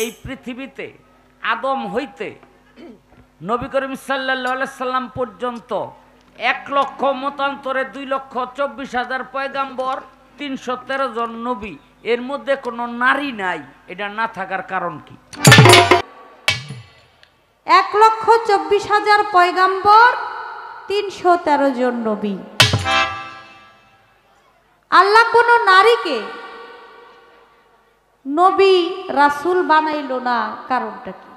এই পৃথিবীতে আদম হইতে নবী করিম সাল্লাল্লাহু আলাইহি সাল্লাম পর্যন্ত 1,00,000 মতান্তরে 2,24,000 পয়গাম্বর, 313 জন নবী, এর মধ্যে কোনো নারী নাই। এটা না থাকার কারণ কি? 1,24,000 পয়গাম্বর, 313 জন নবী। আল্লাহ কোন নারীকে নবী রাসূল বানাইল না, কারণটা কি?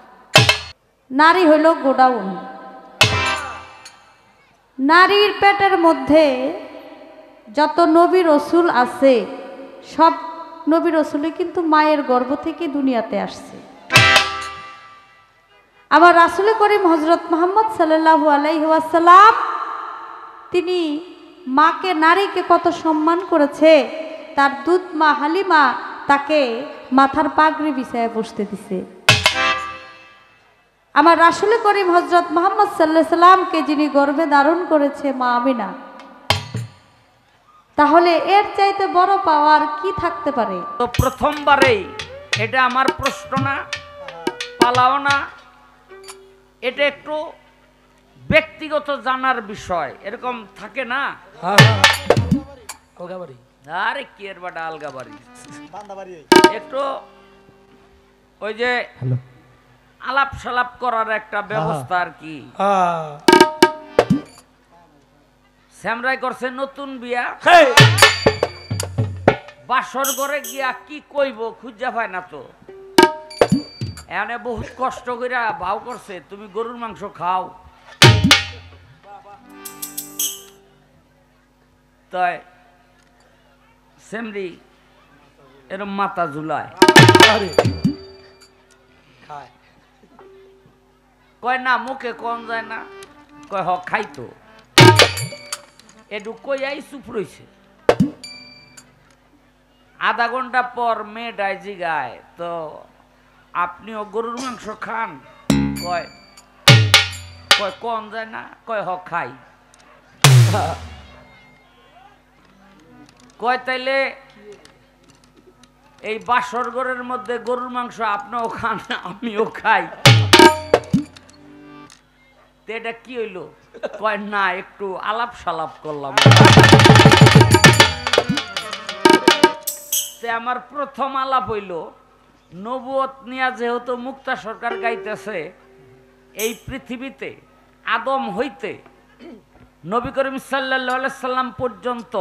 নারী হইল গোডাউন। নারীর পেটের মধ্যে যত নবী রসুল আছে সব নবী রসুলই কিন্তু মায়ের গর্ভ থেকে দুনিয়াতে আসছে। আবার রাসূল করিম হযরত মুহাম্মদ সাল্লাল্লাহু আলাইহি ওয়াসাল্লাম তিনি মাকে, নারীকে কত সম্মান করেছে। তার দুধ মা হালিমা তাকে মাথার পাগড়ি বিছায় বসতে দিছে। আমার রাসূল করিম হযরত মুহাম্মদ সাল্লাল্লাহু আলাইহি সাল্লামকে যিনি গর্ভে ধারণ করেছে মা আমিনা, তাহলে এর চাইতে বড় পাওয়ার কি থাকতে পারে? তো প্রথমবারেই, এটা আমার প্রশ্ন না, পালাও না, এটা একটু ব্যক্তিগত জানার বিষয়। এরকম থাকে না? আলগাবাড়ি, আরে কি এর বাটা আলগাবাড়ি, একটু ওই যে আলাপ সালাপ করার একটা ব্যবস্থা আর কি। স্যামরাই করছে নতুন বিয়া, বাসর ঘরে গিয়া কি কইব খুঁজা পায় না তো। এখানে বহুত কষ্ট করে ভাও করছে তুমি গরুর মাংস খাও, তাই সেমরি এরম মাথা ঝুলায়, কয় না মুখে কম যায় না, কয় হ খাইতো। এটু কইয়াই চুপ রইছে। আধা ঘন্টা পর মেয়েটাই জিগায়, তো আপনিও গরুর মাংস খান? কয় কয় কম যায় না, কয় হ খাই। কয় তাইলে এই বাসর ঘরের মধ্যে গরুর মাংস আপনিও খান আমিও খাই, এটা কি হইলো? কয় না একটু আলাপ সালাপ করলাম। আমার প্রথম আলাপ হইল নবুয়ত নিয়া, যেহেতু মুক্তা সরকার গাইতেছে, এই পৃথিবীতে আদম হইতে নবী করিম সাল্লাল্লাহু আলাইহি সাল্লাম পর্যন্ত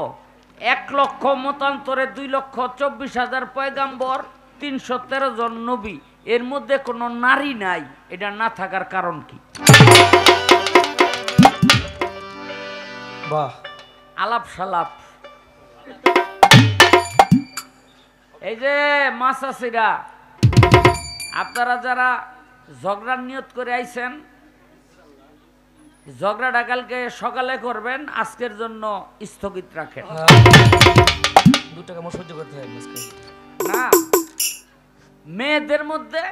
1,00,000 মতান্তরে 2,24,000 পয়গাম্বর, 313 জন নবী, এর মধ্যে কোনো নারী নাই। এটা না থাকার কারণ কি? বাহ, আলাপ সালাপ। এই যে মাসাসিরা, আপনারা যারা ঝগড়ার নিয়ত করে আইছেন, ঝগড়াটা কালকে সকালে করবেন, আজকের জন্য স্থগিত রাখেন। 2 টাকা মোট সহ্য করতে হয় না, মেয়েদের মধ্যে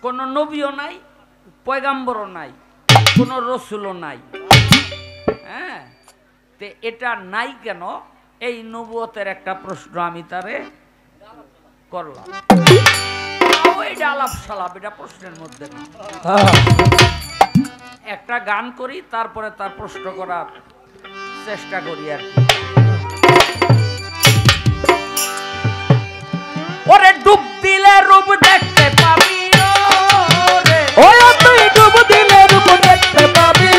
কোনো নবীও নাই, পয়গাম্বরও নাই, কোনো রসুলও নাই। হ্যাঁ, তে এটা নাই কেন? এই নবুয়তের একটা প্রশ্ন আমি তারে করলাম। এটা আলাপ সালাপ, এটা প্রশ্নের মধ্যে না। একটা গান করি, তারপরে তার প্রশ্ন করার চেষ্টা করি আর কি। ওরে ডুব দিলে রূপ দেখতে পাবি, ওরে তুই ডুব দিলে রূপ দেখতে পাবি,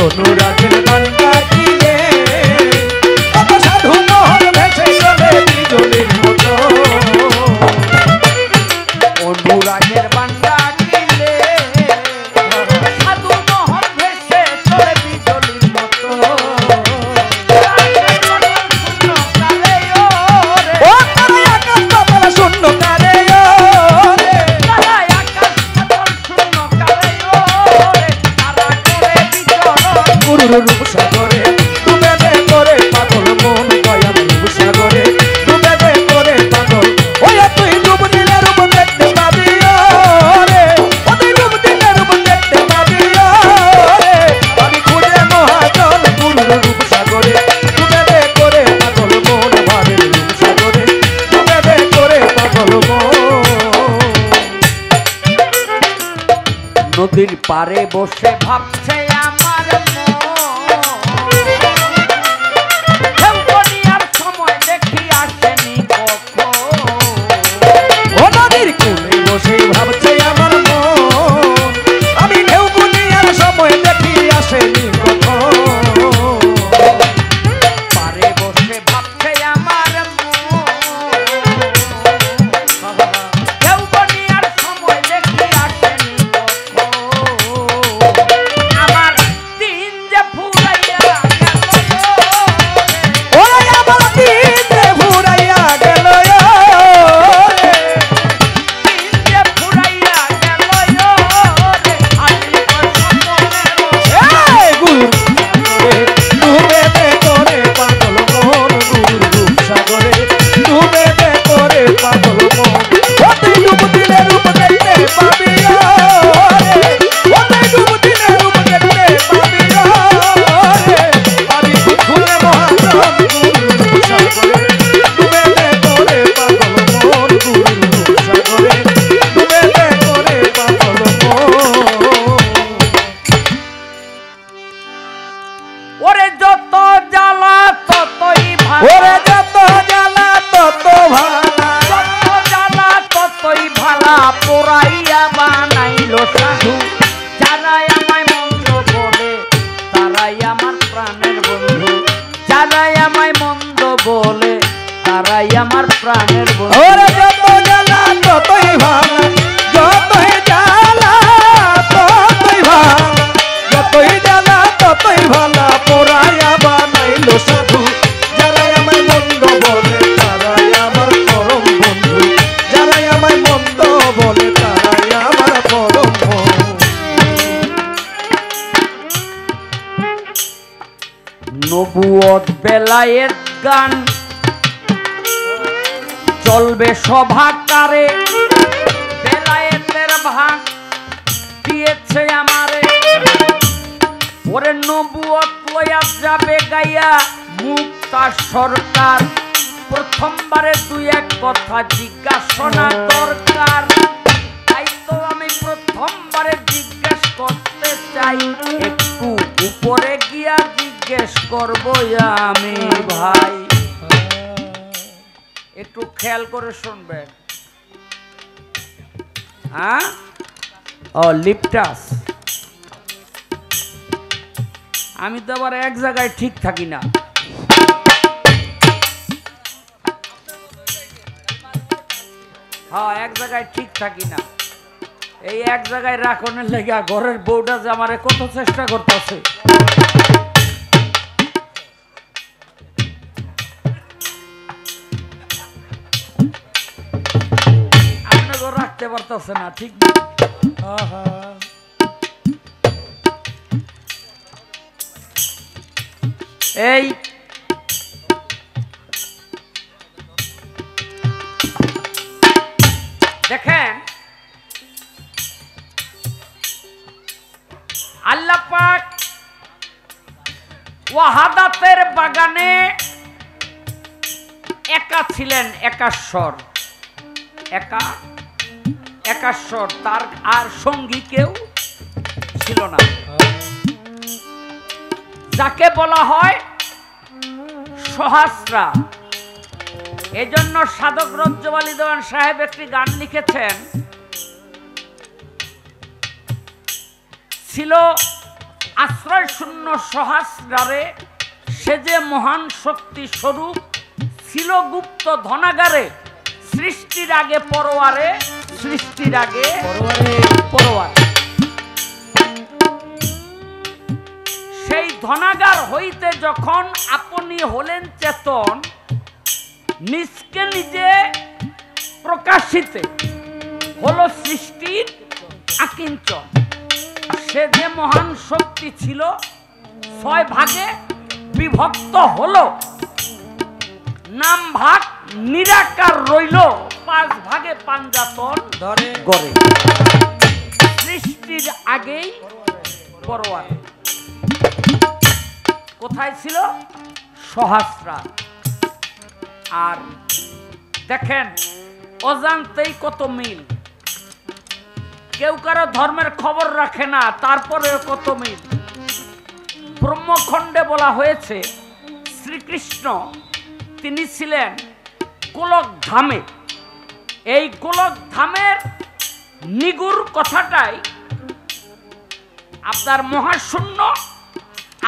অনুরাগের গান ডাকিলে কত সাধু মোহন ভেসে চলে বিজলির মতো অনুরাগের বান্দা কিলে সাধু মোহন ভেসে চলে বিজলির মতো ও তারাই আকাশ পাতাল শূন্য কারে রে তারাই আকাশ পাতাল শূন্য কালে রে তারা করে বিচরণ গুরুর রূপ সাগরে ডুবে দে করে পাগল মন দয়াল রূপ সাগরে ডুবে দে করে পাগল ওই তুই ডুব দিলে রূপ দেখতে পাবি রে ও তুই ডুব দিলে রূপ দেখতে পাবি রে আমি খুঁজে মহাজন গুরুর রূপ সাগরে ডুবে দে করে পাগল মন ভাবের রূপ সাগরে ডুবে দে করে পাগল মন নদীর পারে বসে ভাবছে আমার মন সময় দেখি আসেনি কখন ও নদীর কূলে বসে ভাবছে আমার মন আমি ঢেউ গুনিয়ার সময় দেখি আসেনি কখন পারে বসে ভাবছে আমার মন সময় দেখি আসেনি কখন আমার দিন যে ফুরাইয়া গেল ওরে আমার দিনে ঘুরাইয়া গেল দিন যে ফুরাইয়া গেল রে আসি এই গুরু ডুবে দে করে পাগল মন গুরুর রূপ সাগরে ডুবে দে করে পাগল মন ও তুই ডুব দিলে রূপ দেখতে পাবি রে ও তুই ডুব দিলে রূপ দেখতে পাবি রে আমি খুলে মহাজন গুরুর রূপ সাগরে ডুবে দে করে পাগল মন গুরুর রূপ সাগরে ডুবে দে করে পাগল মন ওরে যত জ্বালা ততই ভালো ওরে যত জ্বালা তত ভালা যত জ্বালা ততই ভালা পোড়াইয়া বানাইলো সাধু যারাই আমায় মন্দ বলে তারাই আমার প্রাণের বন্ধু যারাই আমায় মন্দ বলে তারাই আমার প্রাণের বন্ধু ওরে যত জ্বালা ততই ভালা যতই জ্বালা ততই ভালা যতই জ্বালা ততই ভালা পোড়াইয়া বানাইলো সাধু যারাই আমায় মন্দ বলে তারাই আমার পরম বন্ধু যারাই আমায় মন্দ বলে তারাই আমার পরম বন্ধু নবুয়ত বেলায়েত গান চলবে সভাকারে বেলায়েতের ভাগ দিয়েছে আমারে ওরে নবুয়ত লইয়া যাবে গাইয়া মুক্তা সরকার প্রথমবারে দুই এক কথা জিজ্ঞাসা দরকার তাই তো আমি প্রথমবারে জিজ্ঞেস করতে চাই একটু উপরে গিয়া জিজ্ঞেস করবো আমি ভাই একটু খেয়াল করে শুনবেন হ্যাঁ ও লিপটাস আমি তো আবার এক জায়গায় ঠিক থাকি না হ্যাঁ এক জায়গায় ঠিক থাকি না এই এক জায়গায় রাখনের লেগা ঘরের বউটা যে আমারে কত চেষ্টা করতেছে আপনাকে রাখতে পারতেছে না ঠিক না এই দেখেন আল্লাহ পাক ওয়াহাদাতের বাগানে একা ছিলেন, একাশ্বর, একাশ্বর, তার আর সঙ্গী কেউ ছিল না, যাকে বলা হয় সহস্রা। এজন্য সাধক রজ্জবালী দেওয়ান সাহেব একটি গান লিখেছেন, ছিল আশ্রয় শূন্য সহস্রারে সে যে মহান শক্তি স্বরূপ ছিল গুপ্ত ধনাগারে সৃষ্টির আগে পরোয়ারে সৃষ্টির আগে পরোয়ারে সেই ধনাগার হইতে যখন আপনি হলেন চেতন নিজকে নিজে প্রকাশিতে হলো সৃষ্টির আকিঞ্চন সে যে মহান শক্তি ছিল 6 ভাগে বিভক্ত হলো নাম ভাগ নিরাকার রইল 5 ভাগে পাঞ্জাতন ধরে গড়ে সৃষ্টির আগেই পরোয়ারে কোথায় ছিল সহস্রার আর দেখেন অজান্তেই কত মিল কেউ কারো ধর্মের খবর রাখে না তারপরে কত মিল ব্রহ্মখণ্ডে বলা হয়েছে শ্রীকৃষ্ণ তিনি ছিলেন গোলক ধামে এই গোলক ধামের নিগুড় কথাটাই আপনার মহাশূন্য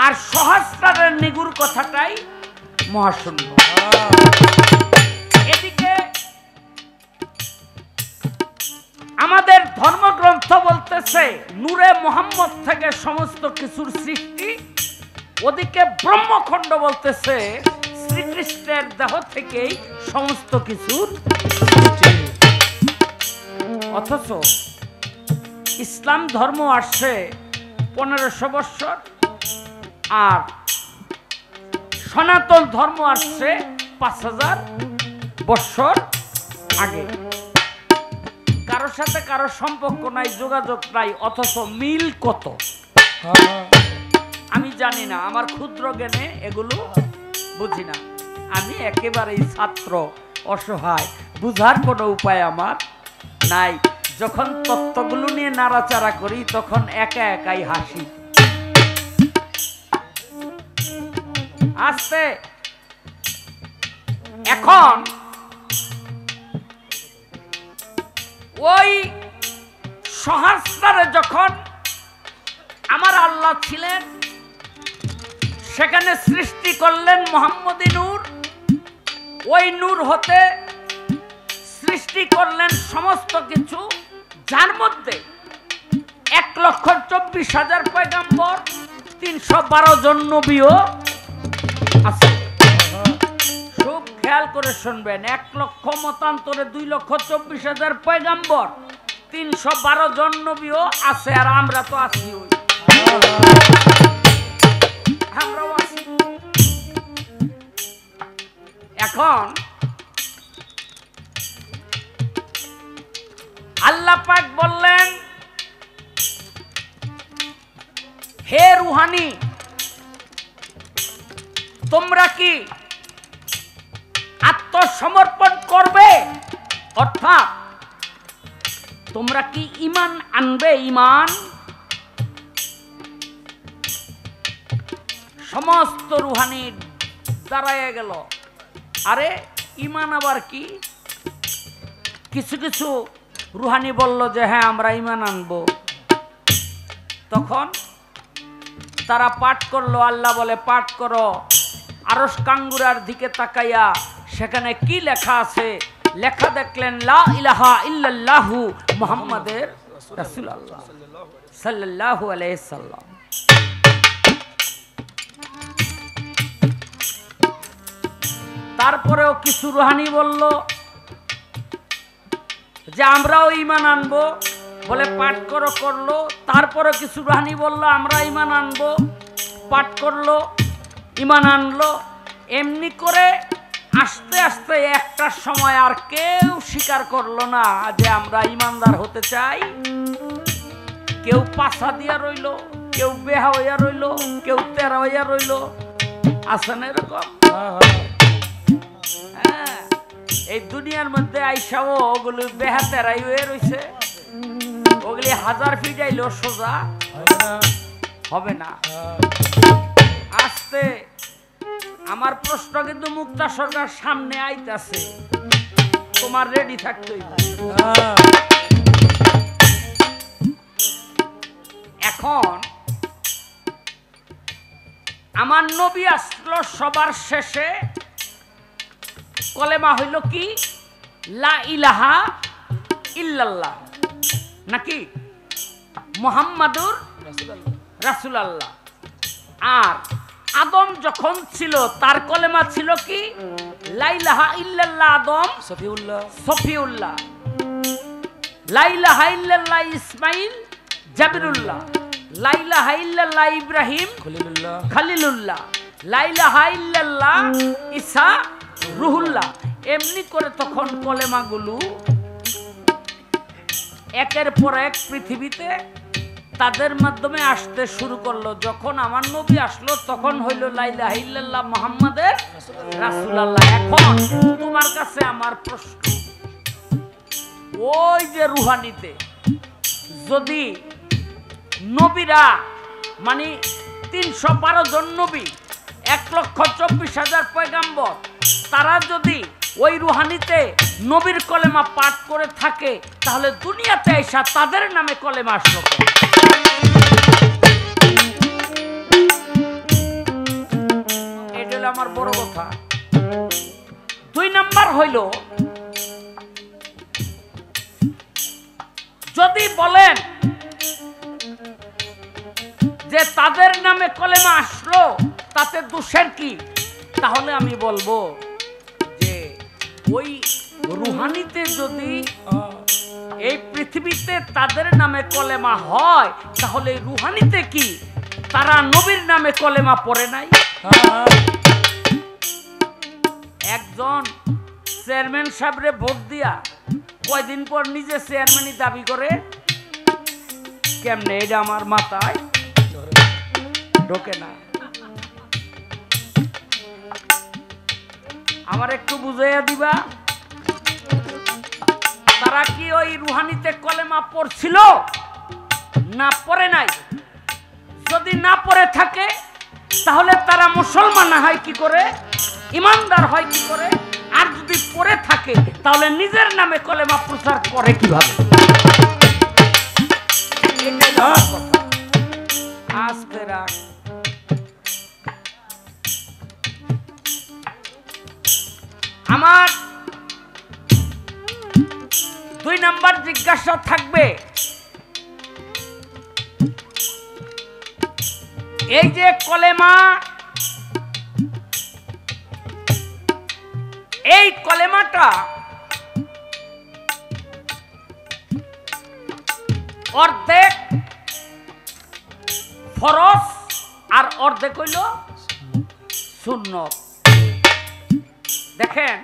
আর সহস্রারের নিগুড় কথাটাই মহাশূন্য এদিকে আমাদের ধর্মগ্রন্থ বলতেছে নূরে মোহাম্মদ থেকে সমস্ত কিছুর সৃষ্টি ওদিকে ব্রহ্মখণ্ড বলতেছে শ্রীকৃষ্ণের দেহ থেকেই সমস্ত কিছুর সৃষ্টি অথচ ইসলাম ধর্ম আসছে 1500 বৎসর আর সনাতন ধর্ম আসছে 5000 বৎসর আগে কারোর সাথে কারো সম্পর্ক নাই যোগাযোগ নাই অথচ মিল কত আমি জানি না আমার ক্ষুদ্র জ্ঞানে এগুলো বুঝি না আমি একেবারেই ছাত্র অসহায় বুঝার কোনো উপায় আমার নাই যখন তত্ত্বগুলো নিয়ে নাড়াচাড়া করি তখন একা একাই হাসি আস্তে এখন ওই সহস্রারে যখন আমার আল্লাহ ছিলেন সেখানে সৃষ্টি করলেন মোহাম্মদী নূর ওই নূর হতে সৃষ্টি করলেন সমস্ত কিছু যার মধ্যে 1,24,000 পয়গম্বর 312 জন নবীও আছে খুব খেয়াল করে শুনবেন 1 লক্ষ মতান্তরে 2,24,000 পয়গম্বর 312 জন নবীও আছে আর আমরা তো আছি আমরাও আছি এখন আল্লাহ পাক বললেন হে রুহানি তোমরা কি আত্মসমর্পণ করবে অর্থাৎ তোমরা কি ঈমান আনবে ঈমান সমস্ত রুহানি দাঁড়ায় গেল আরে ঈমান আবার কি কিছু কিছু রুহানি বলল যে হ্যাঁ আমরা ঈমান আনবো তখন তারা পাঠ করলো আল্লাহ বলে পাঠ করো আরশ কাঙ্গুরার দিকে তাকাইয়া সেখানে কি লেখা আছে লেখা দেখলেন লা ইলাহা ইল্লাল্লাহু মুহাম্মাদের রাসূলুল্লাহ সাল্লাল্লাহু আলাইহি সাল্লাম তারপরেও কিছু রুহানি বলল যে আমরাও ঈমান আনবো বলে পাঠ করলো তারপরে কিছু রুহানি বলল আমরা ঈমান আনবো পাঠ করলো ঈমান আনলো এমনি করে আস্তে আস্তে একটা সময় আর কেউ স্বীকার করলো না যে আমরা ঈমানদার হতে চাই কেউ পাছা দিয়া রইল কেউ বেহা হইয়া রইল কেউ তেরা হইয়া রইল আছে না এরকম হ্যাঁ এই দুনিয়ার মধ্যে আইসাও ওগুলো বেহা তেরাই হয়ে রইছে ওগুলি 1000 ফিট আইলেও সোজা হবে না আস্তে আমার প্রশ্ন কিন্তু মুক্তা সরকার সামনে আইতাছে তোমার রেডি থাকতে হইবে এখন আমার নবী আসলো সবার শেষে, কলেমা হইল কি? লা ইলাহা ইল্লাল্লাহ, নাকি মুহাম্মাদুর রাসূলুল্লাহ। আর আদম যখন ছিল তার কলেমা ছিল কি? লা ইলাহা ইল্লাল্লাহ আদম সফিউল্লাহ, সফিউল্লাহ। লা ইলাহা ইল্লাল্লাহ ইসমাইল জাবিরুল্লাহ। লা ইলাহা ইল্লাল্লাহ ইব্রাহিম খলিলুল্লাহ, খালিলুল্লাহ। লা ইলাহা ইল্লাল্লাহ ঈসা রুহুল্লাহ। এমনি করে তখন কলেমাগুলো একের পর এক পৃথিবীতে তাদের মাধ্যমে আসতে শুরু করলো। যখন আমার নবী আসলো তখন হইল লা ইলাহা ইল্লাল্লাহ মুহাম্মাদের রাসূলুল্লাহ। এখন তোমার কাছে আমার প্রশ্ন, ওই যে রুহানিতে যদি নবীরা মানে 312 জন নবী, 1,24,000 পয়গাম্বর, তারা যদি ওই রুহানিতে নবীর কলেমা পাঠ করে থাকে, তাহলে দুনিয়াতে এসা তাদের নামে কলেমা আসলো কেন? এটা হলো আমার বড় কথা। 2 নাম্বার হইল, যদি বলেন যে তাদের নামে কলেমা আসলো তাতে দোষের কি, তাহলে আমি বলবো যে ওই রুহানিতে যদি এই পৃথিবীতে তাদের নামে কলেমা হয়, তাহলে রুহানিতে কি তারা নবীর নামে কলেমা পড়ে নাই? একজন চেয়ারম্যান সাহেবরে ভোট দিয়া কয়দিন পর নিজে চেয়ারম্যানই দাবি করে, কেমনে? এটা আমার মাথায় ঢোকে না। আমার একটু বুঝাইয়া দিবা, তারা কি ওই রুহানিতে কলেমা পড়ছিল না পড়ে নাই? যদি না পড়ে থাকে তাহলে তারা মুসলমান হয় কি করে, ইমানদার হয় কি করে? আর যদি পড়ে থাকে তাহলে নিজের নামে কলেমা প্রচার করে কিভাবে? আস্তে রাখ। আমার 2 নাম্বার জিজ্ঞাসা থাকবে, এই যে কলেমা, এই কলেমাটা অর্ধেক ফরজ আর অর্ধেক হইল সুন্নত। দেখেন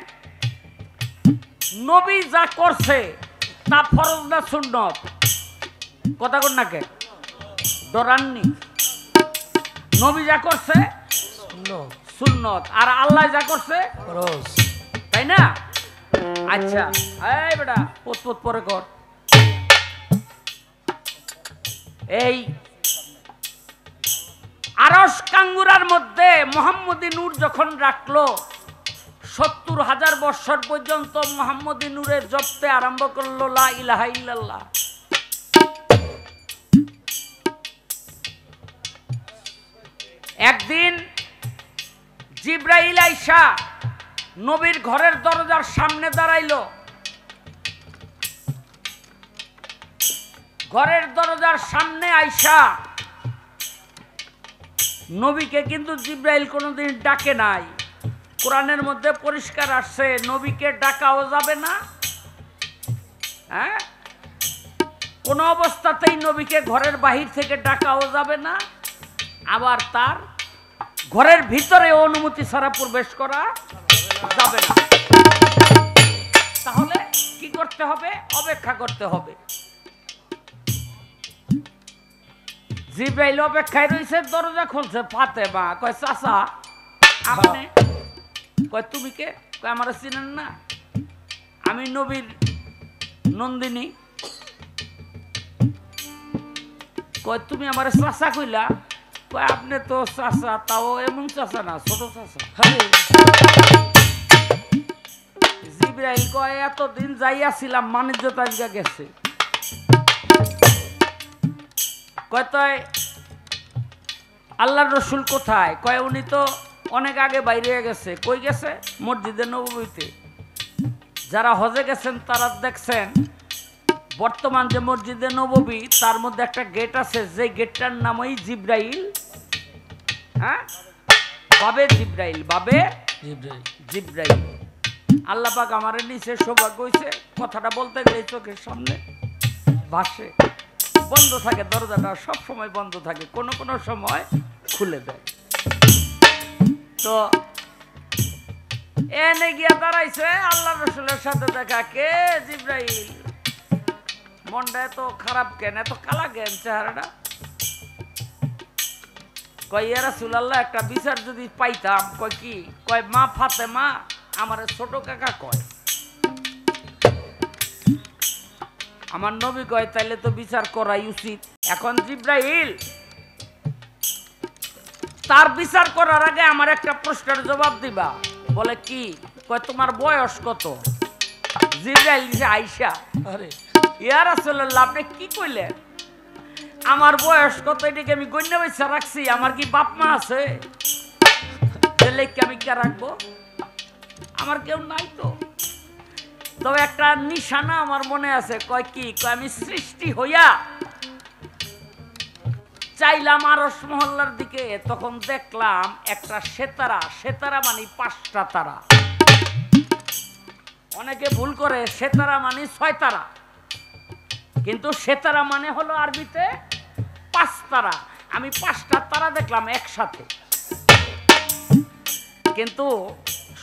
নবী যা করছে তা ফরজ না সুন্নত? কথা কন না কে ডরাননি? নবী যা করছে সুন্নত, আর আল্লাহ যা করছে ফরজ, তাই না? আচ্ছা এই বেটা পোত পোত পরে কর। এই আরশ কাঙ্গুরার মধ্যে মুহাম্মদী নূর যখন রাখলো, 70,000 বছর পর্যন্ত মুহাম্মদী নূরের জপতে আরম্ভ করলো লা ইলাহা ইল্লাল্লাহ। একদিন জিব্রাইল আইসা নবীর ঘরের দরজার সামনে দাঁড়াইলো। ঘরের দরজার সামনে আইসা নবীকে কিন্তু জিব্রাইল কোনোদিন ডাকে নাই। কোরআনের মধ্যে পরিষ্কার আসছে নবীকে ডাকাও যাবে না, হ্যাঁ, কোনো অবস্থাতেই নবীকে ঘরের বাহির থেকে ডাকাও যাবে না, আবার তার ঘরের ভিতরে অনুমতি ছাড়া প্রবেশ করা যাবে না। তাহলে কি করতে হবে? অপেক্ষা করতে হবে। জিব্রাইল অপেক্ষায় রয়েছে, দরজা খুলছে ফাতেমা, কয় চাচা আপনি? কয় তুমি কে? কয় আমার চিনেন না, আমি নবীর নন্দিনী। কয় তুমি আমার চাচা কইলা? কয় আপনি তো চাচা, তাও এমন চাচা না, ছোট চাচা। জিব্রাইল কয় এতদিন যাইয়াছিলাম, বাণিজ্য তালিকা গেছে। কয় তাই আল্লাহর রসুল কোথায়? কয় উনি তো অনেক আগে বাইরে গেছে। কই গেছে? মসজিদে নববীতে। যারা হজে গেছেন তারা দেখছেন বর্তমান যে মসজিদে নববী তার মধ্যে একটা গেট আছে, যে গেটটার নামই জিব্রাইল। হ্যাঁ, বাবে জিব্রাইল, বাবে জিব্রাইল। আল্লাহ পাক আমারে নিচে সৌভাগ্য হয়েছে, কথাটা বলতে গেলে চোখের সামনে ভাসে। বন্ধ থাকে দরজাটা, সব সময় বন্ধ থাকে, কোনো কোনো সময় খুলে দেয়। তো এনে গিয়া দাঁড়াইছে আল্লাহ রসুলের সাথে দেখা। কে? জিব্রাইল। মনটা এত খারাপ কেন, এত কালা কেন চেহারাটা? কয় ইয়া রাসূলুল্লাহ, একটা বিচার যদি পাইতাম। কয় কি? কয় মা ফাতেমা আমার ছোট কাকা কয়। আমার নবী কয় তাইলে তো বিচার করাই উচিত। এখন জিব্রাইল তার বিচার করার আগে আমার একটা প্রশ্নের জবাব দিবা। বলে কি? কয় তোমার বয়স কত? জিব্রাইল দিছে আয়েশা। আরে ইয়া রাসূলুল্লাহ, আপনি কি কইলেন? আমার বয়স কত এটাকে আমি গণ্য বেচা রাখছি? আমার কি বাপ মা আছে? আমি কে রাখবো? আমার কেউ নাই তো। তবে একটা নিশানা আমার মনে আছে। কয় কি? কয় আমি সৃষ্টি হইয়া চাইলাম আরশ মহল্লার দিকে, তখন দেখলাম একটা সেতারা। সেতারা মানে 5টা তারা। অনেকে ভুল করে, সেতারা মানে 6 তারা, কিন্তু সেতারা মানে হলো আরবিতে 5 তারা। আমি 5টা তারা দেখলাম একসাথে। কিন্তু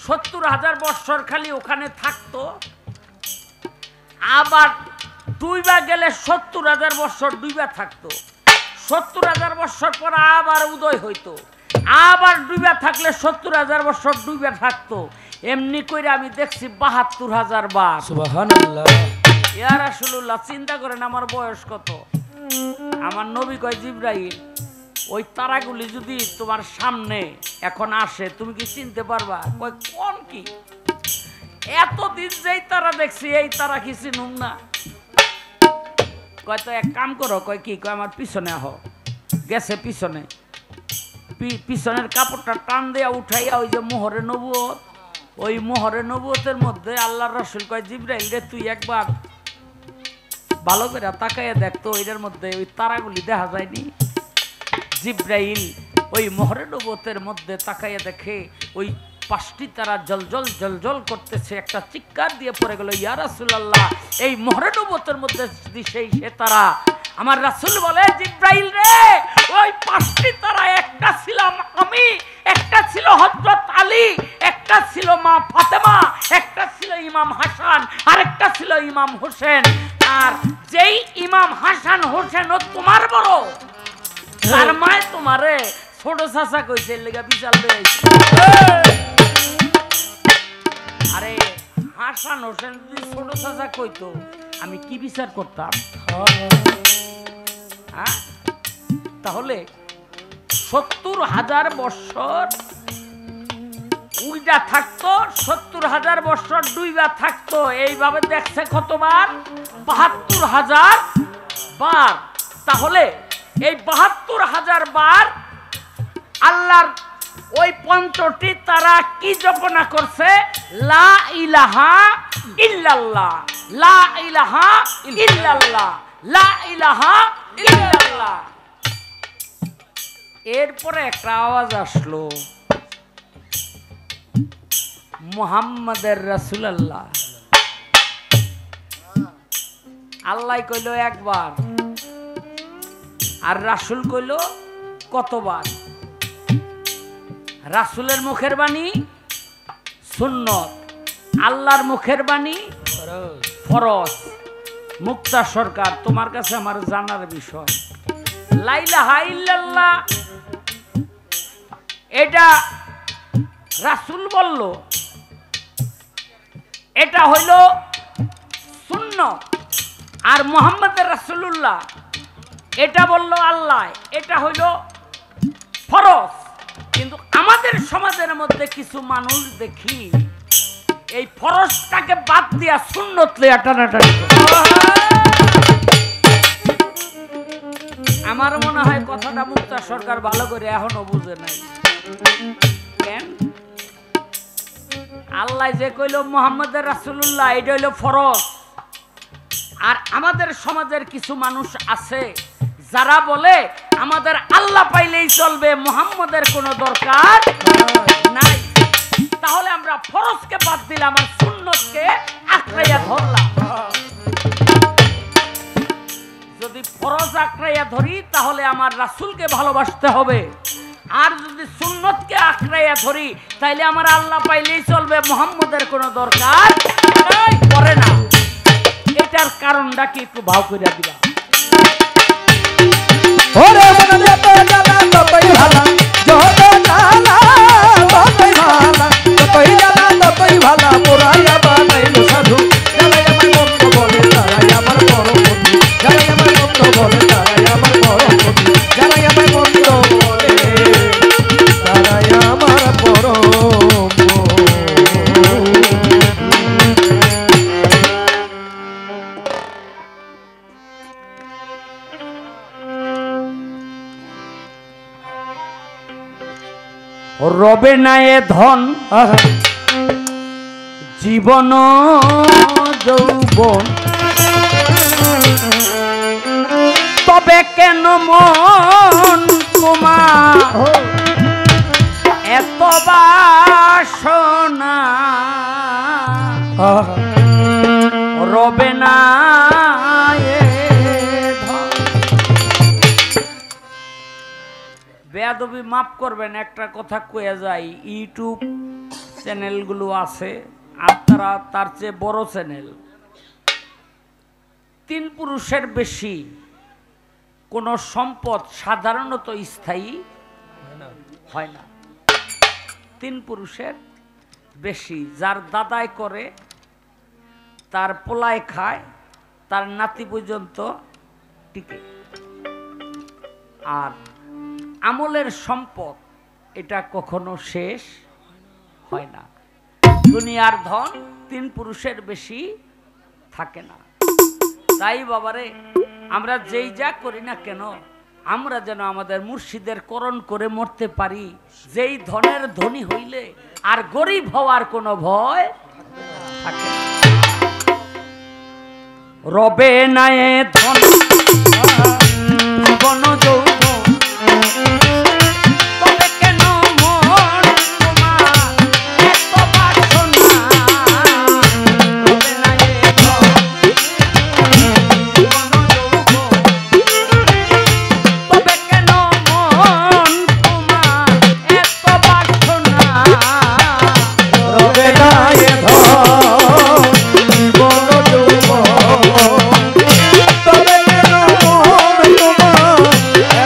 70,000 বৎসর খালি ওখানে থাকতো, আবার ডুইবা গেলে 70,000 বৎসর ডুইবা থাকতো। 70,000 বৎসর পর আবার উদয় হইতো, আবার ডুইবা থাকলে 70,000 বৎসর ডুইবা থাকতো। এমনি করে আমি দেখছি 72,000 বার। সুবহানাল্লাহ। ইয়া রাসূলুল্লাহ, চিন্তা করেন আমার বয়স কত। আমার নবী কয় জিব্রাইল, ওই তারাগুলি যদি তোমার সামনে এখন আসে তুমি কি চিনতে পারবা? কয় কোন কি? এতদিন যেই তারা দেখছি এই তারা কি চিনুম না? কয় তো এক কাম করো। কয় কি? কয় আমার পিছনে আহ। গেছে পিছনে, পিছনের কাপড়টা টান দেয়া উঠাইয়া ওই যে মোহরে নবুয়ত, ওই মোহরে নবুয়তের মধ্যে আল্লাহর রাসূল কয় জিব্রাইল রে, তুই একবার ভালো করে তাকাইয়া দেখতো এটার মধ্যে ওই তারাগুলি দেখা যায়নি? জিব্রাইল ওই মোহরে নবুয়তের মধ্যে তাকাইয়া দেখে ওই 5টি তারা জলজল জলজল করতেছে। একটা চিৎকার দিয়ে পড়ে গেল, ইয়া রাসূলুল্লাহ, এই মোহরে নবুয়তের মধ্যে সেই সে তারা। আমার রাসূল বলে, জিব্রাইল রে, ওই 5টি তারা, একটা ছিলাম আমি, একটা ছিল হযরত আলী, একটা ছিল মা ফাতেমা, একটা ছিল ইমাম হাসান, আরেকটা ছিল ইমাম হোসেন। আর যেই ইমাম হাসান হোসেন ও তোমার বড়, তার মায় তোমারে ছোট চাচা কইছে, লেগা বিশাল বেশি। আরে হাসান হোসেন যদি ছোট চাচা কইতো আমি কি বিচার করতাম? হ্যাঁ, তাহলে 70,000 বৎসর উল্টা থাকতো, 70,000 বৎসর ডুইবা থাকতো। এইভাবে দেখছে কতবার? 72,000 বার। তাহলে এই 72,000 বার আল্লাহর ওই 5টি তারা কি জপনা করছে? লা ইলাহা ইল্লাল্লাহ, লা ইলাহা ইল্লাল্লাহ, লা ইলাহা ইল্লাল্লাহ। এরপরে একটা আওয়াজ আসলো, মুহাম্মাদের রাসূলুল্লাহ। আল্লাহ কইল একবার, আর রাসূল কইল কতবার? রাসূলের মুখের বাণী সুন্নত, আল্লাহর মুখের বাণী ফরজ। মুক্তা সরকার, তোমার কাছে আমার জানার বিষয়, লা ইলাহা ইল্লাল্লাহ এটা রাসূল বলল, এটা হইল সুন্নত। আর মুহাম্মদের রাসূলুল্লাহ এটা বলল আল্লাহ, এটা হইল ফরজ। কিন্তু আমাদের সমাজের মধ্যে কিছু মানুষ দেখি এই ফরজটাকে বাদ দিয়া সুন্নত লইয়া টানাটানি করে। আমার মনে হয় কথাটা মুক্তা সরকার ভালো করে এখনো বুঝে নাই। কেন? আল্লাহ যে কইল মুহাম্মদের রাসূলুল্লাহ, এটা হইল ফরজ। আর আমাদের সমাজের কিছু মানুষ আছে যারা বলে আমাদের আল্লাহ পাইলেই চলবে, মুহাম্মদের কোনো দরকার নাই। তাহলে আমরা ফরজকে বাদ দিলাম আর সুন্নতকে আঁকড়াইয়া ধরলাম। যদি ফরজ আঁকড়াইয়া ধরি তাহলে আমার রাসূলকে ভালোবাসতে হবে, আর যদি সুন্নতকে আঁকড়াইয়া ধরি তাইলে আমার আল্লাহ পাইলেই চলবে, মুহাম্মদের কোনো দরকার নাই, করে না। এটার কারণটা কি একটু ভাও করে দিবা? ওরে মনে যত জ্বালা ততই ভালা, যত জ্বালা ততই ভালা, যতই জ্বালা ততই ভালা, মোরাইয়া বানাইল সাধু। জ্বালাই আমার মন্দ বলে তারাই আমার পরম বন্ধু, জ্বালাই আমার মন্দ বলে তারাই আমার পরম বন্ধু, জ্বালাই আমার মন্দ বলে তারাই আমার পরম বন্ধু। রবে না এ ধন জীবন যৌবন, তবে কেন মন তোমার এত বাসনা? রবে না এ ধন। বেয়াদবি মাফ করবেন, একটা কথা কয়ে যাই, ইউটিউব চ্যানেলগুলো আছে আপনারা তার চেয়ে বড় চ্যানেল। 3 পুরুষের বেশি কোনো সম্পদ সাধারণত স্থায়ী হয় না। 3 পুরুষের বেশি, যার দাদাই করে, তার পোলায় খায়, তার নাতি পর্যন্ত টিকে। আর আমলের সম্পদ এটা কখনো শেষ হয় না। দুনিয়ার ধন 3 পুরুষের বেশি থাকে না। তাই বাবারে, আমরা যেই যা করি না কেন, আমরা যেন আমাদের মুর্শিদের করণ করে মরতে পারি। যেই ধনের ধনী হইলে আর গরিব হওয়ার কোনো ভয় থাকে না। রবে না এ ধন জীবন যৌবন, তবে কেন মন তোমার এত বাসনা? রবে না এ ধন জীবন যৌবন, তবে কেন মন তোমার এত বাসনা? রবে না এ ধন জীবন যৌবন, তবে কেন মন তোমার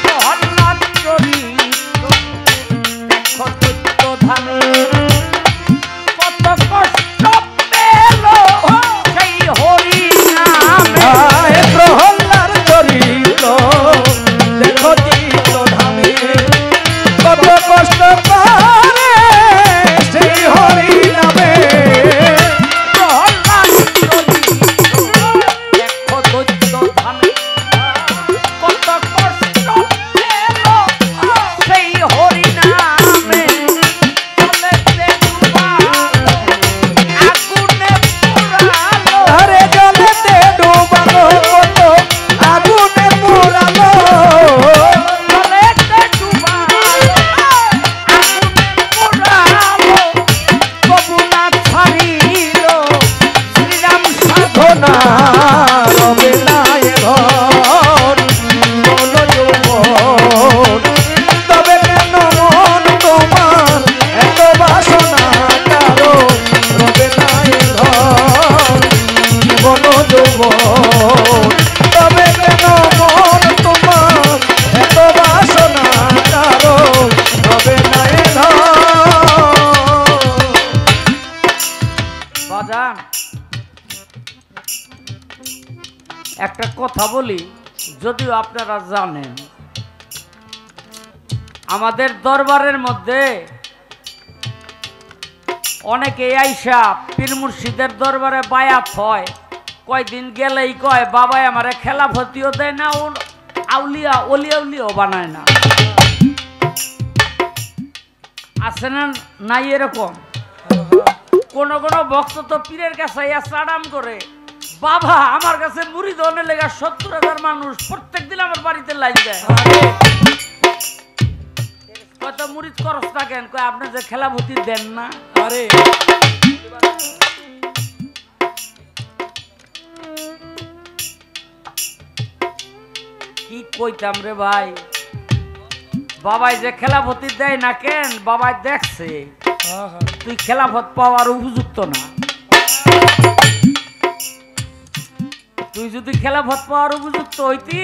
প্রহ্লাদ চরিত্র দেখো দৈত্য ধামে কত কষ্ট পেল সেই হরি নামে। হায় প্রহ্লাদ চরিত্র দেখো চিত্ত ধামে কত কষ্ট করে সেই হরি নামে। প্রহ্লাদ চরিত্র দেখো দৈত্য ধামে কত কষ্ট পেল সেই হরি নামে। জলেতে ডুবালো, আগুনে পোড়ালো, আরে জলেতে ডুবালো কত আগুনে পোড়ালো। জলেতে ডুবালো, আগুনে পোড়ালো, তবু না ছাড়িল শ্রীরাম সাধনা। রবে নাই ঘর মন যৌবন, তবে কেন মন তোমার এত বাসনা কারো। রবে নাই ঘর জীবন যৌবন, তবে কেন মন তোমার এত বাসনা কারো। রবে নাই ঘর। বাজান একটা কথা বলি, যদিও আপনারা জানেন আমাদের দরবারের মধ্যে অনেকে আইসা পীর মুর্শিদের দরবারে বায়াত হয়, কয়দিন গেলেই কয় বাবাই আমারে খেলাফতিও দেয় না, ও আউলিয়া অলিয়া উলিয়াও বানায় না। আছে না নাই এরকম? কোন কোন ভক্ত তো পীরের কাছে সাড়াম করে, বাবা আমার কাছে মুড়ি দনের লেগা 70,000 মানুষ প্রত্যেক দিন আমার বাড়িতে লাইন দেয়। কত মুড়ি খরচ থাকেন, কয় আপনি যে খেলাভূতি দেন না। আরে কি কইতাম রে ভাই, বাবাই যে খেলাভূতি দেয় না কেন, বাবাই দেখছে তুই খেলাফত পাওয়ার উপযুক্ত না। তুই যদি খেলাফত পাওয়ার উপযুক্ত হইতি,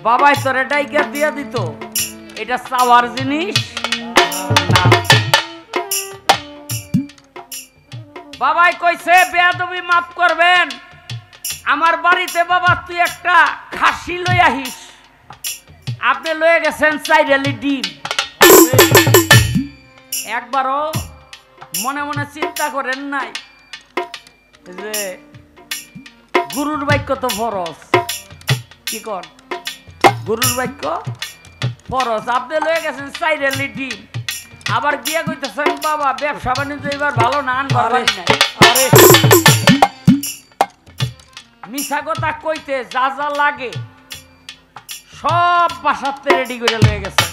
বাবাই তোর ডাইকা দিয়া দিত। এটা চাওয়ার জিনিস না। বাবাই কইছে বেয়াদবি মাফ করবেন, আমার বাড়িতে বাবা তুই একটা খাসি লই আহিস। আপনি লয়ে গেছেন 4 ডিম। একবারও মনে মনে চিন্তা করেন নাই যে গুরুর বাক্য তো ফরজ? কি কর, গুরুর বাক্য ফরজ। আপনি লয়ে গেছেন 4 ডিম, আবার গিয়া কইতেছেন বাবা ব্যবসা বাণিজ্য এবার ভালো না, আনবার বাড়ি নাই। আরে মিছা কথা কইতে যা যা লাগে সব বাসাতে রেডি করে লয়ে গেছেন।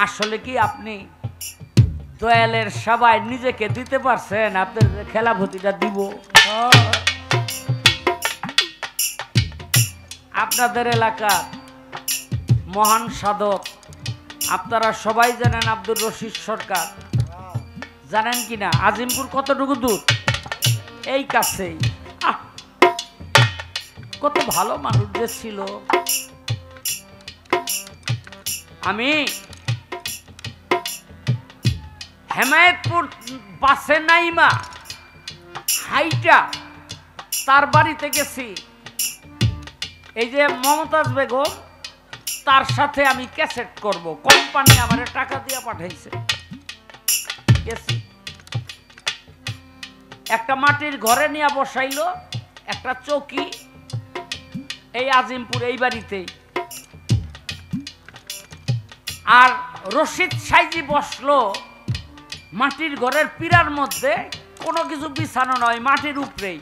আসলে কি আপনি দয়ালের সবাই নিজেকে দিতে পারছেন? আপনার খেলাভূতিটা দিব। আপনাদের এলাকার মহান সাধক আপনারা সবাই জানেন আব্দুর রশিদ সরকার, জানেন কিনা? আজিমপুর কতটুকু দূর? এই কাছেই। কত ভালো মানুষ যে ছিল। আমি হেমায়েতপুর বাসে নাইমা হাইটা তার বাড়িতে গেছি। এই যে মমতাজ বেগম, তার সাথে আমি ক্যাসেট করব, কোম্পানি আমারে টাকা দিয়ে পাঠাইছে। গেছি, একটা মাটির ঘরে নিয়ে বসাইলো, একটা চৌকি এই আজিমপুর এই বাড়িতেই। আর রশিদ সাইজি বসলো মাটির ঘরের পিরার মধ্যে, কোনো কিছু বিছানো নয়, মাটির উপরেই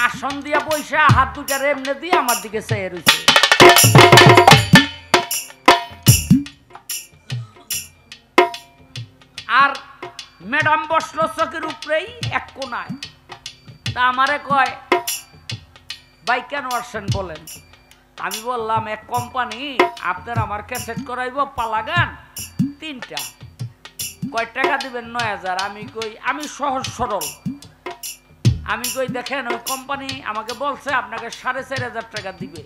আসন দিয়া বইসা হাত দুটা এমনে দিয়ে আমার দিকে চেয়ে রয়েছে। আর ম্যাডাম বসলো চোখের উপরেই এক কোনায়। তা আমারে কয় ভাই কেন আসছেন বলেন? আমি বললাম এক কোম্পানি আপনার আমার ক্যাসেট করাইব পালা গান 3টা, কয় টাকা দিবেন? 9,000। আমি কই আমি সহজ সরল, আমি কই দেখেন ওই কোম্পানি আমাকে বলছে আপনাকে 4,500 টাকা দিবে।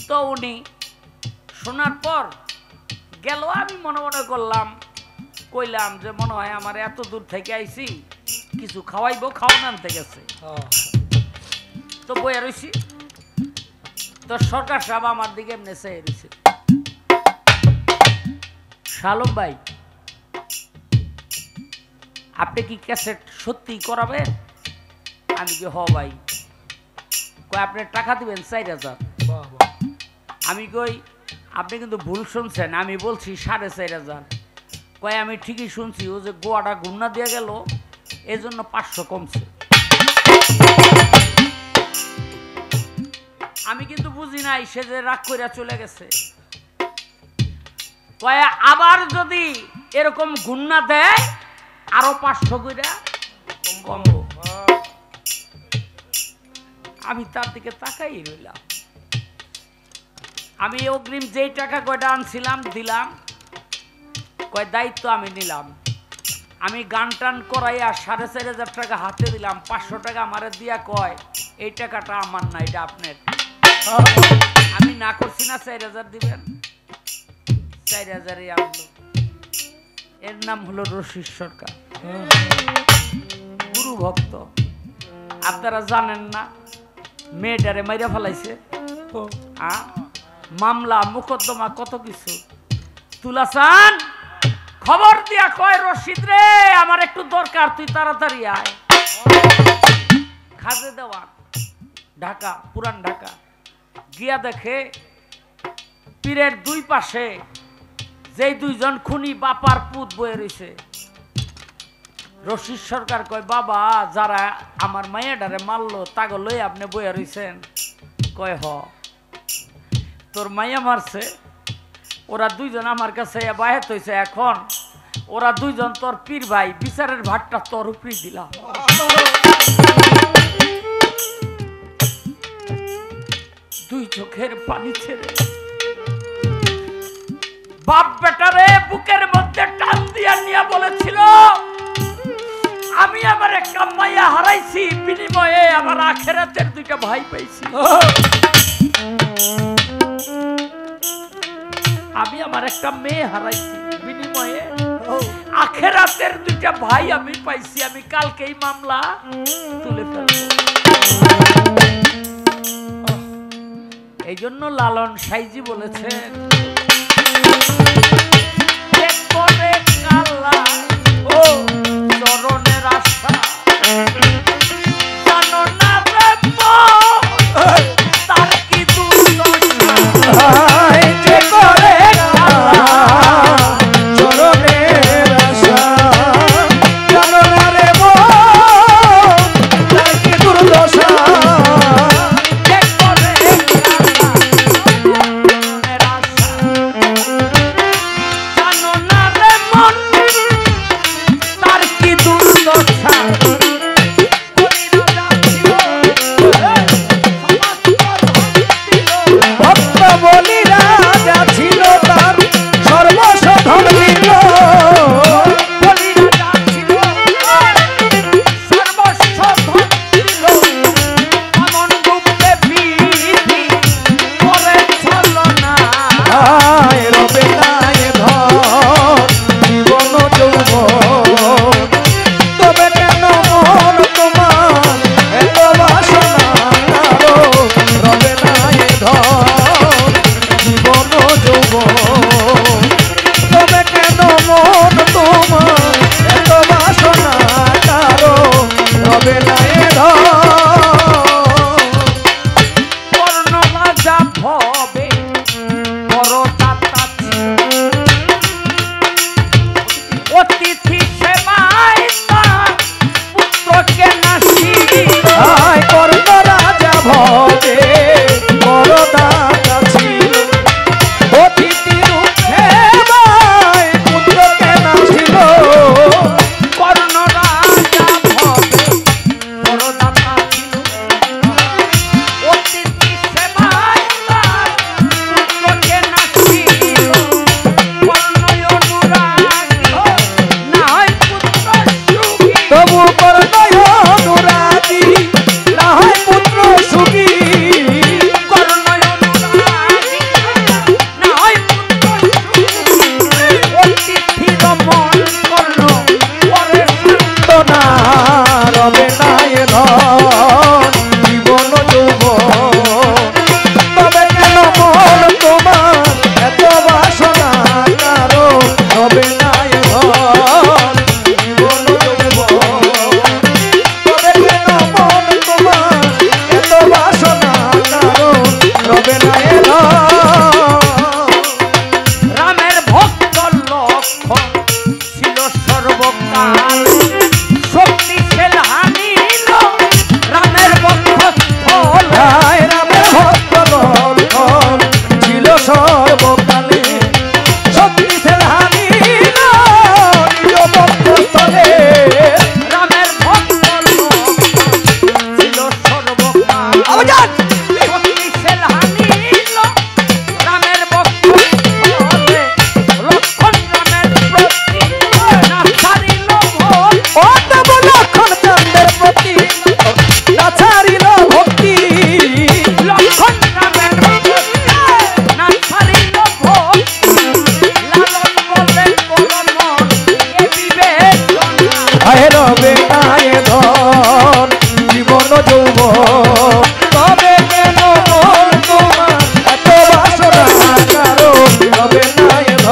তো উনি শোনার পর গেল, আমি মনে মনে করলাম, কইলাম যে মনে হয় আমার এত দূর থেকে আইছি, কিছু খাওয়াইবো, খাওয়ান আনতে গেছে। তো বইয়া রইছি, তো সরকার সাহেব আমার দিকে এমনি চেয়ে রইছে, শালম ভাই আপনি কি ক্যাসেট সত্যি করাবেন? আমি কি হ ভাই। কই আপনি টাকা দিবেন 4,000। আমি কই আপনি কিন্তু ভুল শুনছেন, আমি বলছি 4,500। কয় আমি ঠিকই শুনছি, ও যে গোয়াটা গুন্না দিয়ে গেল এই জন্য 500 কমছে। আমি কিন্তু বুঝি নাই সে যে রাগ কইরা চলে গেছে। কয় আবার যদি এরকম গুন্না দেয় আরো 500 কইরা কমবো। আমি তার দিকে তাকাই রইলাম। আমি অগ্রিম যেই টাকা কয়টা আনছিলাম দিলাম, কয় দায়িত্ব আমি নিলাম। আমি গান টান করাইয়া 4,500 টাকা হাতে দিলাম, 500 টাকা আমারে দিয়া কয় এই টাকাটা আমার না, এটা আপনার। আমি না করছি না 4,000 দিবেন, 4,000-ই আনলো। এর নাম হলো রশিদ সরকার, গুরু ভক্ত। আপনারা জানেন না মেয়েটারে মাইরা ফেলাইছে, মামলা মোকদ্দমা কত কিছু। তুলাসান খবর দিয়া কয় রশিদ রে আমার একটু দরকার, তুই তাড়াতাড়ি আয়। খাজে দেওয়ান ঢাকা, পুরান ঢাকা। গিয়া দেখে পীরের দুই পাশে যেই দুইজন খুনি বাপার পুত বয়ে রইছে। রশিদ সরকার কয় বাবা যারা আমার মাইয়াডারে মারলো তাগো লই আপনি বয়ে রইছেন? কয় হ। তোর মাইয়া মারছে, ওরা দুইজন আমার কাছে বাহেত হইছে, এখন ওরা দুইজন তোর পীর ভাই, বিচারের ভাতটা তোর উপরই দিলাম। দুই চোখের পানি ছেড়ে বাপ বেটারে বুকের মধ্যে টান দিয়া নিয়ে বলেছিল আমি আমার একটা মাইয়া হারাইছি, বিনিময়ে আমার আখেরাতের দুইটা ভাই পাইছি। আমি আমার একটা মেয়ে হারাইছি, বিনিময়ে আখেরাতের দুইটা ভাই আমি পাইছি। আমি কালকেই মামলা তুলে ফেলবো। এই জন্য লালন সাইজি বলেছেন কালা ও চরণের আশা জানো না রে তার কি দুর্দশা যে করে চরণের আশা জানো না রে তার কি দুর্দশা। যে করে চরণের আশা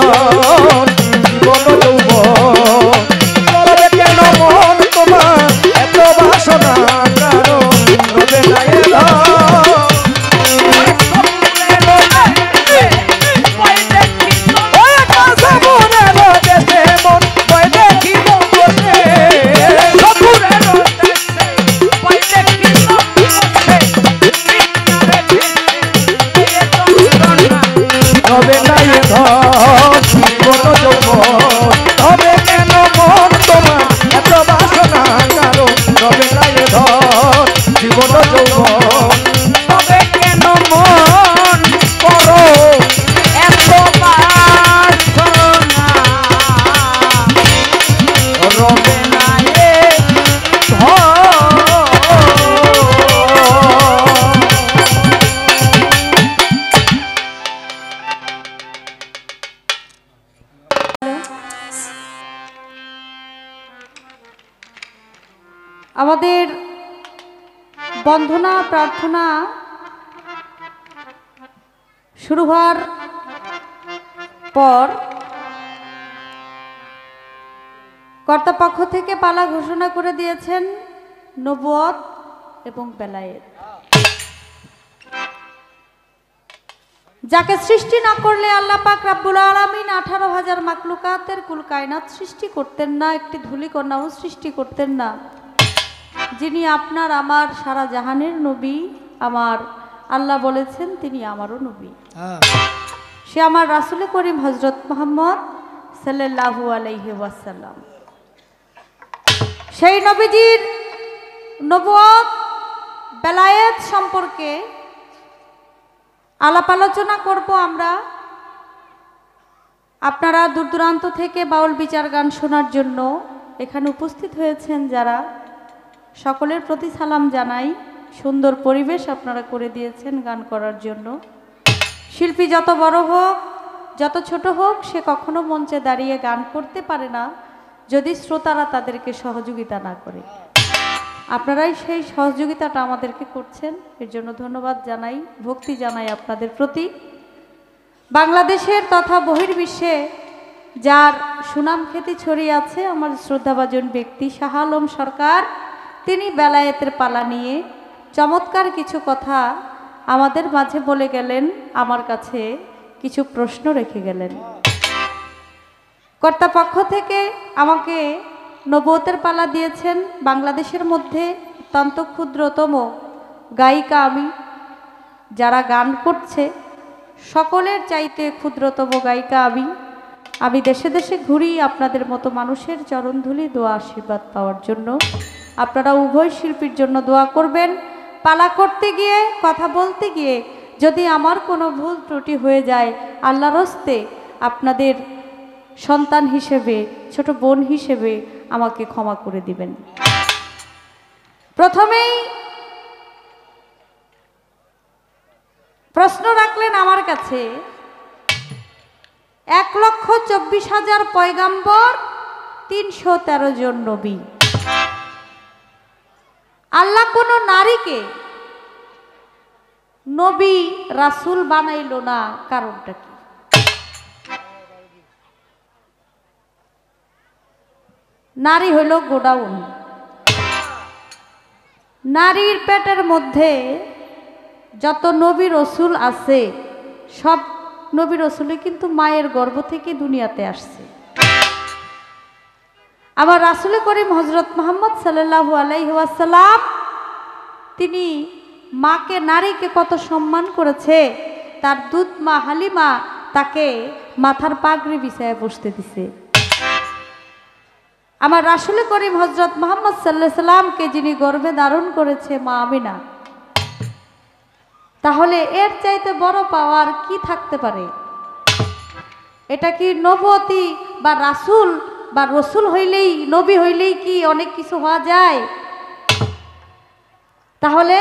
ধন জীবন যৌবন করবে কেন মন তোমার এত বাসনা কারণ রবে না এ ধন ওই কাছে মনের দেশে মন ভয় দেখিব বসে রবে না এ ধন জীবন যৌবন হবে কেন মন তোমার এত বাসনা কারণ রবে না এ ধন জীবন যৌবন তবে কেন মন করো এত বাসনা রবে না এ ধন। আমাদের বন্ধনা প্রার্থনা শুরু হওয়ার পর কর্তৃপক্ষ থেকে পালা ঘোষণা করে দিয়েছেন নবুয়ত এবং বেলায়েত। যাকে সৃষ্টি না করলে আল্লাহ পাক রাব্বুল আলামিন 18,000 মাখলুকাতের কুল কায়নাত সৃষ্টি করতেন না, একটি ধূলিকণাও সৃষ্টি করতেন না। যিনি আপনার আমার সারা জাহানের নবী, আমার আল্লাহ বলেছেন তিনি আমারও নবী, সে আমার রাসূল করিম হযরত মুহাম্মদ সাল্লাল্লাহু আলাইহি ওয়াসাল্লাম। সেই নবীজির নবুয়ত বেলায়েত সম্পর্কে আলাপ আলোচনা করব আমরা। আপনারা দূর দূরান্ত থেকে বাউল বিচার গান শোনার জন্য এখানে উপস্থিত হয়েছেন যারা, সকলের প্রতি সালাম জানাই। সুন্দর পরিবেশ আপনারা করে দিয়েছেন গান করার জন্য। শিল্পী যত বড় হোক যত ছোট হোক সে কখনো মঞ্চে দাঁড়িয়ে গান করতে পারে না যদি শ্রোতারা তাদেরকে সহযোগিতা না করে। আপনারাই সেই সহযোগিতাটা আমাদেরকে করছেন, এর জন্য ধন্যবাদ জানাই, ভক্তি জানাই আপনাদের প্রতি। বাংলাদেশের তথা বহির্বিশ্বে যার সুনাম খ্যাতি ছড়িয়ে আছে আমার শ্রদ্ধাভাজন ব্যক্তি শাহ আলম সরকার, তিনি বেলায়েতের পালা নিয়ে চমৎকার কিছু কথা আমাদের মাঝে বলে গেলেন, আমার কাছে কিছু প্রশ্ন রেখে গেলেন। কর্তৃপক্ষ থেকে আমাকে নবুয়তের পালা দিয়েছেন। বাংলাদেশের মধ্যে অত্যন্ত ক্ষুদ্রতম গায়িকা আমি, যারা গান করছে সকলের চাইতে ক্ষুদ্রতম গায়িকা আমি দেশে দেশে ঘুরি আপনাদের মতো মানুষের চরণধুলি দোয়া আশীর্বাদ পাওয়ার জন্য। আপনারা উভয় শিল্পীর জন্য দোয়া করবেন। পালা করতে গিয়ে কথা বলতে গিয়ে যদি আমার কোনো ভুল ত্রুটি হয়ে যায় আল্লাহর হস্তে আপনাদের সন্তান হিসেবে, ছোট বোন হিসেবে আমাকে ক্ষমা করে দিবেন। প্রথমেই প্রশ্ন রাখলেন আমার কাছে, 1,24,000 পয়গাম্বর, 313 জন নবী, আল্লাহ কোন নারীকে নবী রাসূল বানাইল না, কারণটা কি? নারী হইল গোডাউন। নারীর পেটের মধ্যে যত নবী রসুল আছে সব নবী রসুলই কিন্তু মায়ের গর্ভ থেকে দুনিয়াতে আসছে। আবার রাসূল করিম হযরত মুহাম্মদ সাল্লাল্লাহু আলাইহি ওয়াসাল্লাম তিনি মাকে, নারীকে কত সম্মান করেছে। তার দুধ মা হালিমা তাকে মাথার পাগড়ি বিছায় বসতে দিছে। আমার রাসূল করিম হযরত মুহাম্মদ সাল্লাল্লাহু আলাইহি সাল্লামকে যিনি গর্ভে ধারণ করেছে মা আমিনা, তাহলে এর চাইতে বড় পাওয়ার কি থাকতে পারে? এটা কি নবুয়তি বা রাসূল বা রসুল হইলেই, নবী হইলেই কি অনেক কিছু হওয়া যায়? তাহলে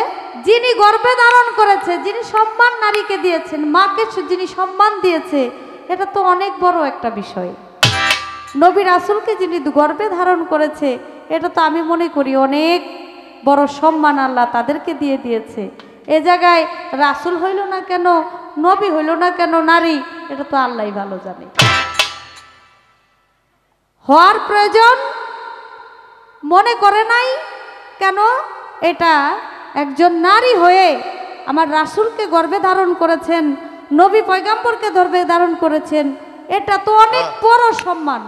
যিনি গর্ভে ধারণ করেছে, যিনি সম্মান নারীকে দিয়েছেন, মাকে যিনি সম্মান দিয়েছে, এটা তো অনেক বড় একটা বিষয়। নবী রাসূলকে যিনি গর্ভে ধারণ করেছে, এটা তো আমি মনে করি অনেক বড় সম্মান আল্লাহ তাদেরকে দিয়ে দিয়েছে। এ জায়গায় রাসূল হইল না কেন, নবী হইল না কেন নারী, এটা তো আল্লাহই ভালো জানে। হওয়ার প্রয়োজন মনে করে নাই। কেন? এটা একজন নারী হয়ে আমার রাসূলকে গর্ভে ধারণ করেছেন, নবী পয়গম্বরকে গর্ভে ধারণ করেছেন, এটা তো অনেক বড় সম্মান।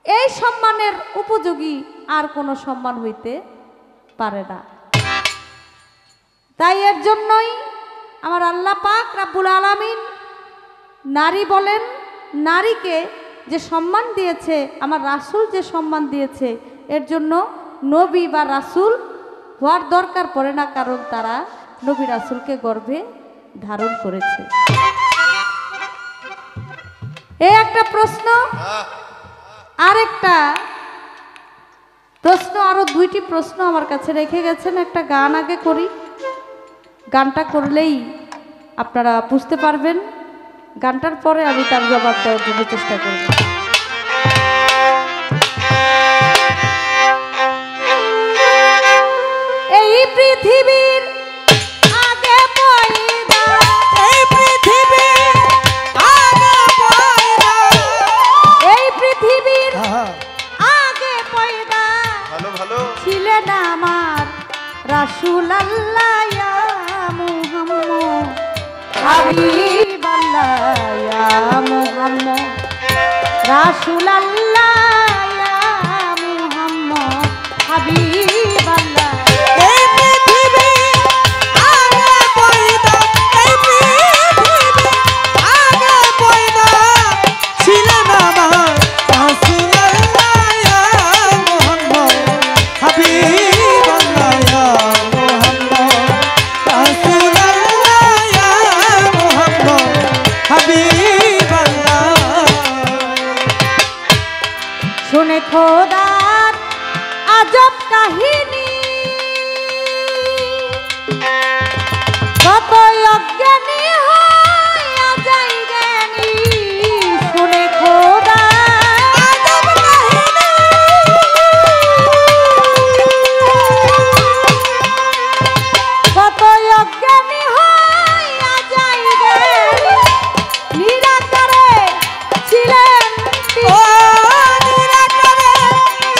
এই সম্মানের উপযোগী আর কোনো সম্মান হইতে পারে না। তাই এর জন্যই আমার আল্লাহ পাক রাব্বুল আলামিন নারী বলেন, নারীকে যে সম্মান দিয়েছে, আমার রাসূল যে সম্মান দিয়েছে, এর জন্য নবী বা রাসূল হওয়ার দরকার পড়ে না, কারণ তারা নবী রাসূলকে গর্ভে ধারণ করেছে। এই একটা প্রশ্ন। আরেকটা প্রশ্ন, আরো দুইটি প্রশ্ন আমার কাছে রেখে গেছেন। একটা গান আগে করি, গানটা করলেই আপনারা বুঝতে পারবেন, গানটার পরে আমি তার জবাব দেওয়ার জন্য চেষ্টা করব। এই পৃথিবীর আগে পয়দা, এই পৃথিবীর আগে পয়দা, এই পৃথিবীর হ্যাঁ আগে পয়দা ভালো ভালো ছিলেন আমার রাসূলুল্লাহ ইয়া মুহাম্মদ, হাবিবাল্লাহ ইয়া মুহাম্মদ, রাসূলুল্লাহ ইয়া মুহাম্মদ, হাবিবাল্লাহ। এই পৃথিবীর আগে পয়দা, এই পৃথিবীর আগে পয়দা ছিলেন আমার রাসূলুল্লাহ ইয়া মুহাম্মদ, হাবিবাল্লাহ ইয়া মুহাম্মদ, রাসূলুল্লাহ ইয়া মুহাম্মদ, হাবিবাল্লাহ। শুনে খোদার আজব কাহিনী, কত অজ্ঞানী হইয়া যায় জ্ঞানী। শুনে খোদার আজব কাহিনী, কত অজ্ঞানী হইয়া যায় জ্ঞানী। নিরাকারে ছিলেন ও নিরাকারে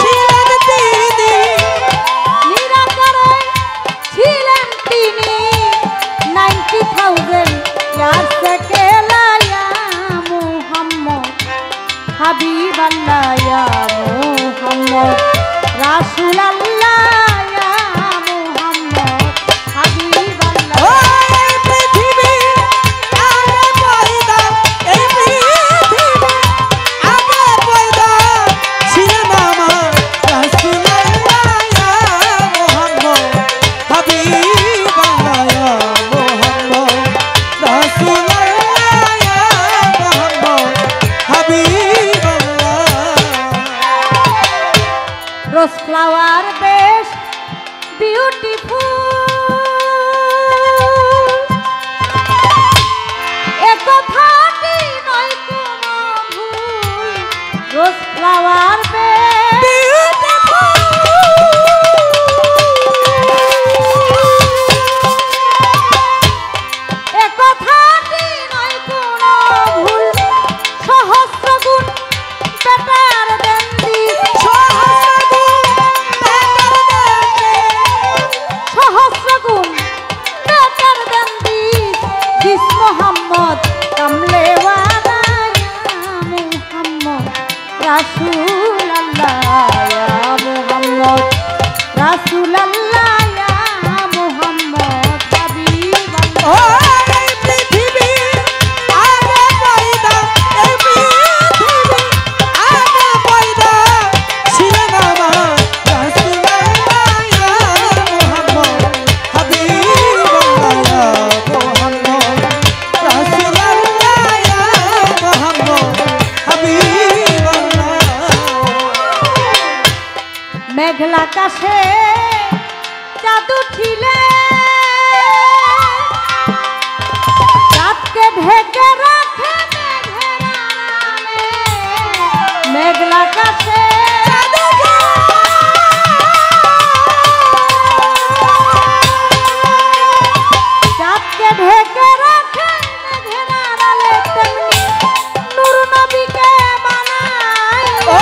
ছিলেন তিনি, নিরাকারে ছিলেন তিনি। 90,000 ইয়ার্স থেকে লায়া মুহাম্মদ, হাবিবাল্লাহ ইয়া মুহাম্মদ, রাসূলুল্লাহ ইয়া মুহাম্মদ, হাবিবাল্লাহ। ও এই পৃথিবীর আগে পয়দা, এই পৃথিবীর আগে পয়দা ছিলেন আমার রাসূলুল্লাহ ইয়া মুহাম্মদ, হাবিবাল্লাহ ইয়া মুহাম্মদ, রাসূলুল্লাহ ইয়া মুহাম্মদ, হাবিবাল্লাহ। রোজ ফ্লাওয়ার বেশ বিউটিফুল, এ কথাটি নয় কোনো ভুল। রোজ ফ্লাওয়ার বেশ এ কথাটি নয় কোনো ভুল। সহস্র গুণ বেটার দেন দিস, সহস্র গুণ better than this. This Mohammad কামলেওয়ালা ইয়া মুহাম্মদ, রাসূলুল্লাহ ইয়া মুহাম্মদ, রাসূলুল্লাহ ইয়া মুহাম্মদ, হাবিবাল্লাহ। ও এই পৃথিবীর আগে পয়দা, এই পৃথিবীর আগে পয়দা ছিলেন আমার রাসূলুল্লাহ ইয়া মুহাম্মদ, হাবিবাল্লাহ ইয়া মুহাম্মদ, রাসূলুল্লাহ ইয়া মুহাম্মদ, হাবিবাল্লাহ। মেঘলা আকাশে চাঁদ উঠিলে, চাঁদকে ঢেকে রাখে মেঘের আড়ালে। মেঘলা আকাশে চাঁদকে ঢেকে রাখে মেঘের আড়ালে, তেমনি নূর নবীকে বানায়। ও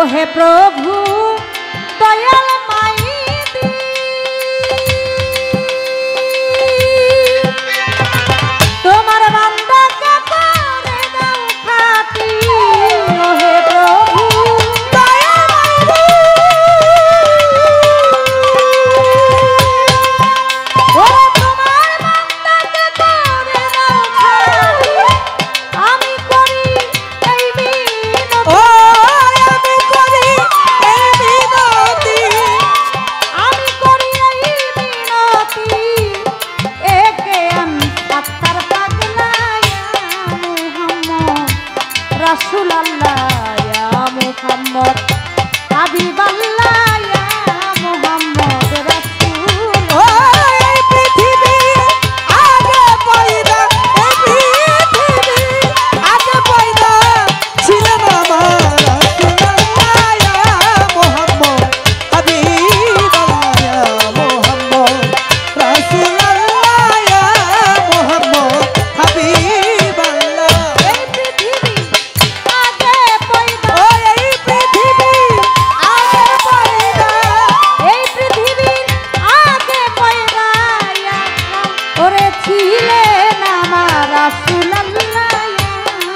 হে প্রভু দয়াল মাইতি তোমার বান্দাকে করে দাও খাতি ও হে প্রভু দয়াল মাইতি ও তোমার বান্দাকে করে দাও খাতি আমি করি এই বিনতি ও আমি করি এই বিনতি আমি করি এই বিনতি একে আমি পাত্তার পাগলা মুহাম্মদ রাসূলুল্লাহ ইয়া মুহাম্মদ হাবিবাল্লাহ ইয়া মুহাম্মদ রাসূল ও এই পৃথিবী আগে পয়দা এই পৃথিবী আগে পয়দা ছিলেন আমার রাসূলুল্লাহ ইয়া মুহাম্মদ হাবিবাল্লাহ ইয়া মুহাম্মদ রাসূলুল্লাহ ইয়া মুহাম্মদ হাবিবাল্লাহ এই পৃথিবী আগে পয়দা ও এই পৃথিবী আগে পয়দা এই পৃথিবীর আগে পয়দা ওরে ছিলেন আমার রাসূলুল্লাহ ইয়া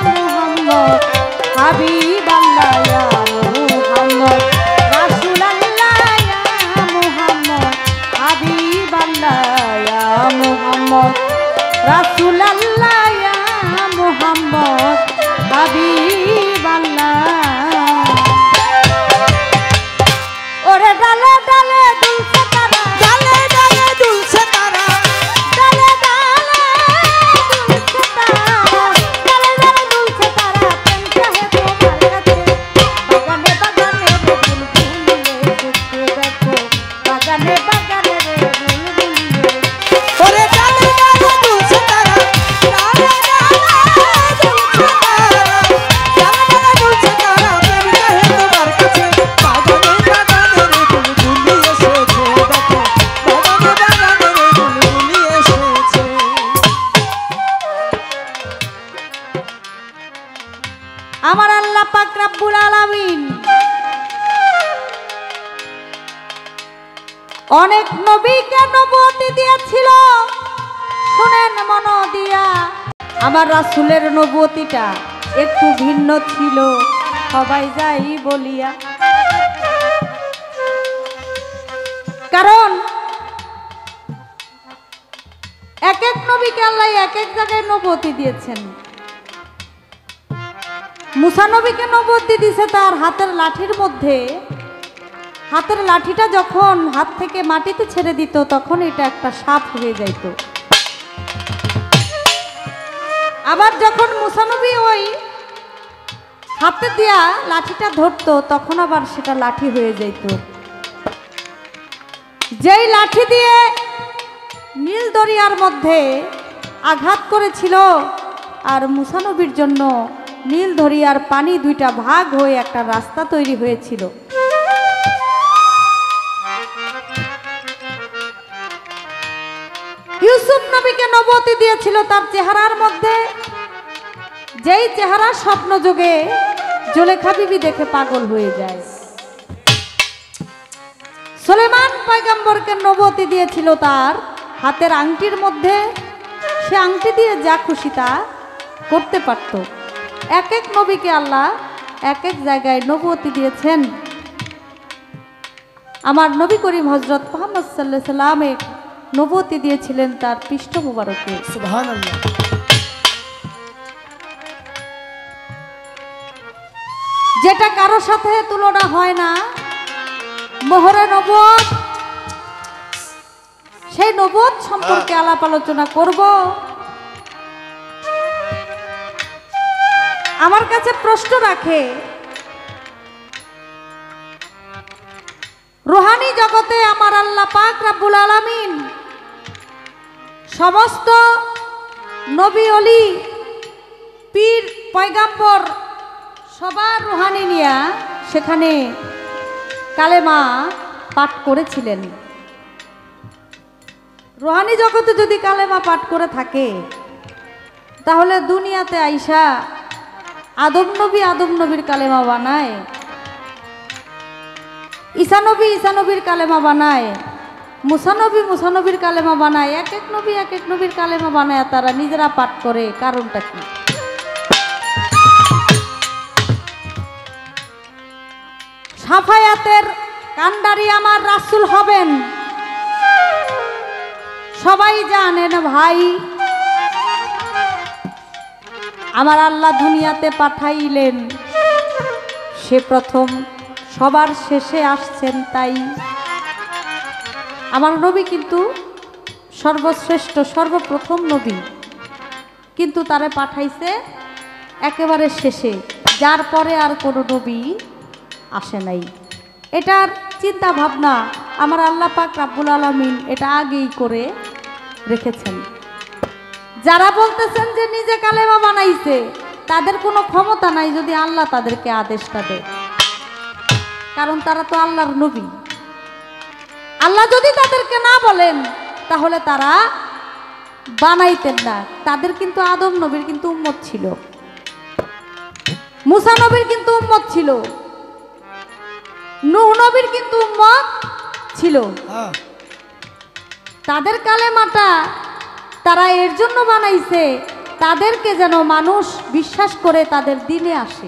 মুহাম্মদ হাবিবাল্লাহ ইয়া মুহাম্মদ রাসূলুল্লাহ ইয়া মুহাম্মদ হাবিবাল্লাহ ইয়া মুহাম্মদ রাসূলুল্লাহ ইয়া মুহাম্মদ হাবিবাল্লাহ ওরে ডালে ডালে দুলছে তারা ডালে ডালে দুলছে তারা ডালে ডালে দুলছে তারা ডালে ডালে দুলছে তারা প্রেম চাহে তোমার কাছে বাগানে বাগানে রে বুলবুলিয়ে দেখো বাগানে বাগানে রে বুলবুলিয়ে ওরে ডালে ডালে দুলছে তারা ডালে ডালে দুলছে তারা ডালে ডালে দুলছে তারা প্রেম চাহে তোমার কাছে বাগানে বাগানে রে বুলবুলি এসেছে দেখো বাগানে বাগানে রে বুলবুলি এসেছে আমার আল্লাহ পাক রব্বুল আলামিন অনেক নবীকে নবুয়তি দিয়েছিল শুনেন মন দিয়া আমার রাসূলের নবুয়তিটা একটু ভিন্ন ছিল সবাই যাই বলিয়া কারণ এক এক নবীকে আল্লাহ এক এক জায়গায় নবুয়তি দিয়েছেন মুসা নবীকে নবুয়তি দিয়েছে তার হাতের লাঠির মধ্যে হাতের লাঠিটা যখন হাত থেকে মাটিতে ছেড়ে দিত তখন এটা একটা সাপ হয়ে যাইত আবার যখন মুসা নবী ওই হাতে দিয়া লাঠিটা ধরতো তখন আবার সেটা লাঠি হয়ে যাইত যেই লাঠি দিয়ে নীল দরিয়ার মধ্যে আঘাত করেছিল আর মুসা নবীর জন্য নীল দরিয়ার পানি দুইটা ভাগ হয়ে একটা রাস্তা তৈরি হয়েছিল ইউসুফ নবীকে নবুয়তি দিয়েছিল তার চেহারার মধ্যে যেই চেহারা স্বপ্ন যোগে জুলেখা বিবি দেখে পাগল হয়ে যায় সুলেমান পয়গম্বরকে নবুয়তি দিয়েছিল তার হাতের আংটির মধ্যে সে আংটি দিয়ে যা খুশি তা করতে পারত এক এক নবীকে আল্লাহ এক এক জায়গায় নবুয়তি দিয়েছেন আমার নবী করিম হযরত মুহাম্মদ সাল্লাল্লাহু আলাইহি সাল্লামে নবুয়তি দিয়েছিলেন তার পৃষ্ঠ মুবারকে সুবহানাল্লাহ যেটা কারো সাথে তুলনা হয় না মোহরে নবুয়ত সেই নবুয়ত সম্পর্কে আলাপ আলোচনা করব আমার কাছে প্রশ্ন রাখে রুহানি জগতে আমার আল্লাহ পাক রব্বুল আলামিন সমস্ত নবী অলি পীর পয়গাম্বর সবার রুহানি নিয়া সেখানে কালেমা পাঠ করেছিলেন রুহানি জগতে যদি কালেমা পাঠ করে থাকে তাহলে দুনিয়াতে আইসা আদম নবীর কালেমা বানায় ঈসানবীর কালেমা বানায়, মুসানবীর কালেমা বানায়, এক এক নবীর কালেমা বানায়, তারা নিজেরা পাঠ করে। কারণটা কি? সাফায়াতের কান্ডারি আমার রাসূল হবেন সবাই জানেন ভাই। আমার আল্লাহ দুনিয়াতে পাঠাইলেন, সে প্রথম সবার শেষে আসছেন। তাই আমার নবী কিন্তু সর্বশ্রেষ্ঠ সর্বপ্রথম নবী, কিন্তু তারে পাঠাইছে একেবারে শেষে, যার পরে আর কোনো নবী আসে নাই। এটার চিন্তা ভাবনা আমার আল্লাহ পাক রাব্বুল আলামিন এটা আগেই করে রেখেছেন। যারা বলতেছেন যে নিজে কালেমা বানাইছে, তাদের কোনো ক্ষমতা নাই যদি আল্লাহ তাদেরকে আদেশটা দেয়, কারণ তারা তো আল্লাহর নবী। আল্লাহ যদি তাদেরকে না বলেন তাহলে তারা বানাইতেন না। তাদের কিন্তু আদম নবীর কিন্তু উম্মত ছিল, মুসা নবীর কিন্তু উম্মত ছিল, নূহ নবীর কিন্তু উম্মত ছিল। তাদের কালেমাটা তারা এর জন্য বানাইছে, তাদেরকে যেন মানুষ বিশ্বাস করে তাদের দিনে আসে।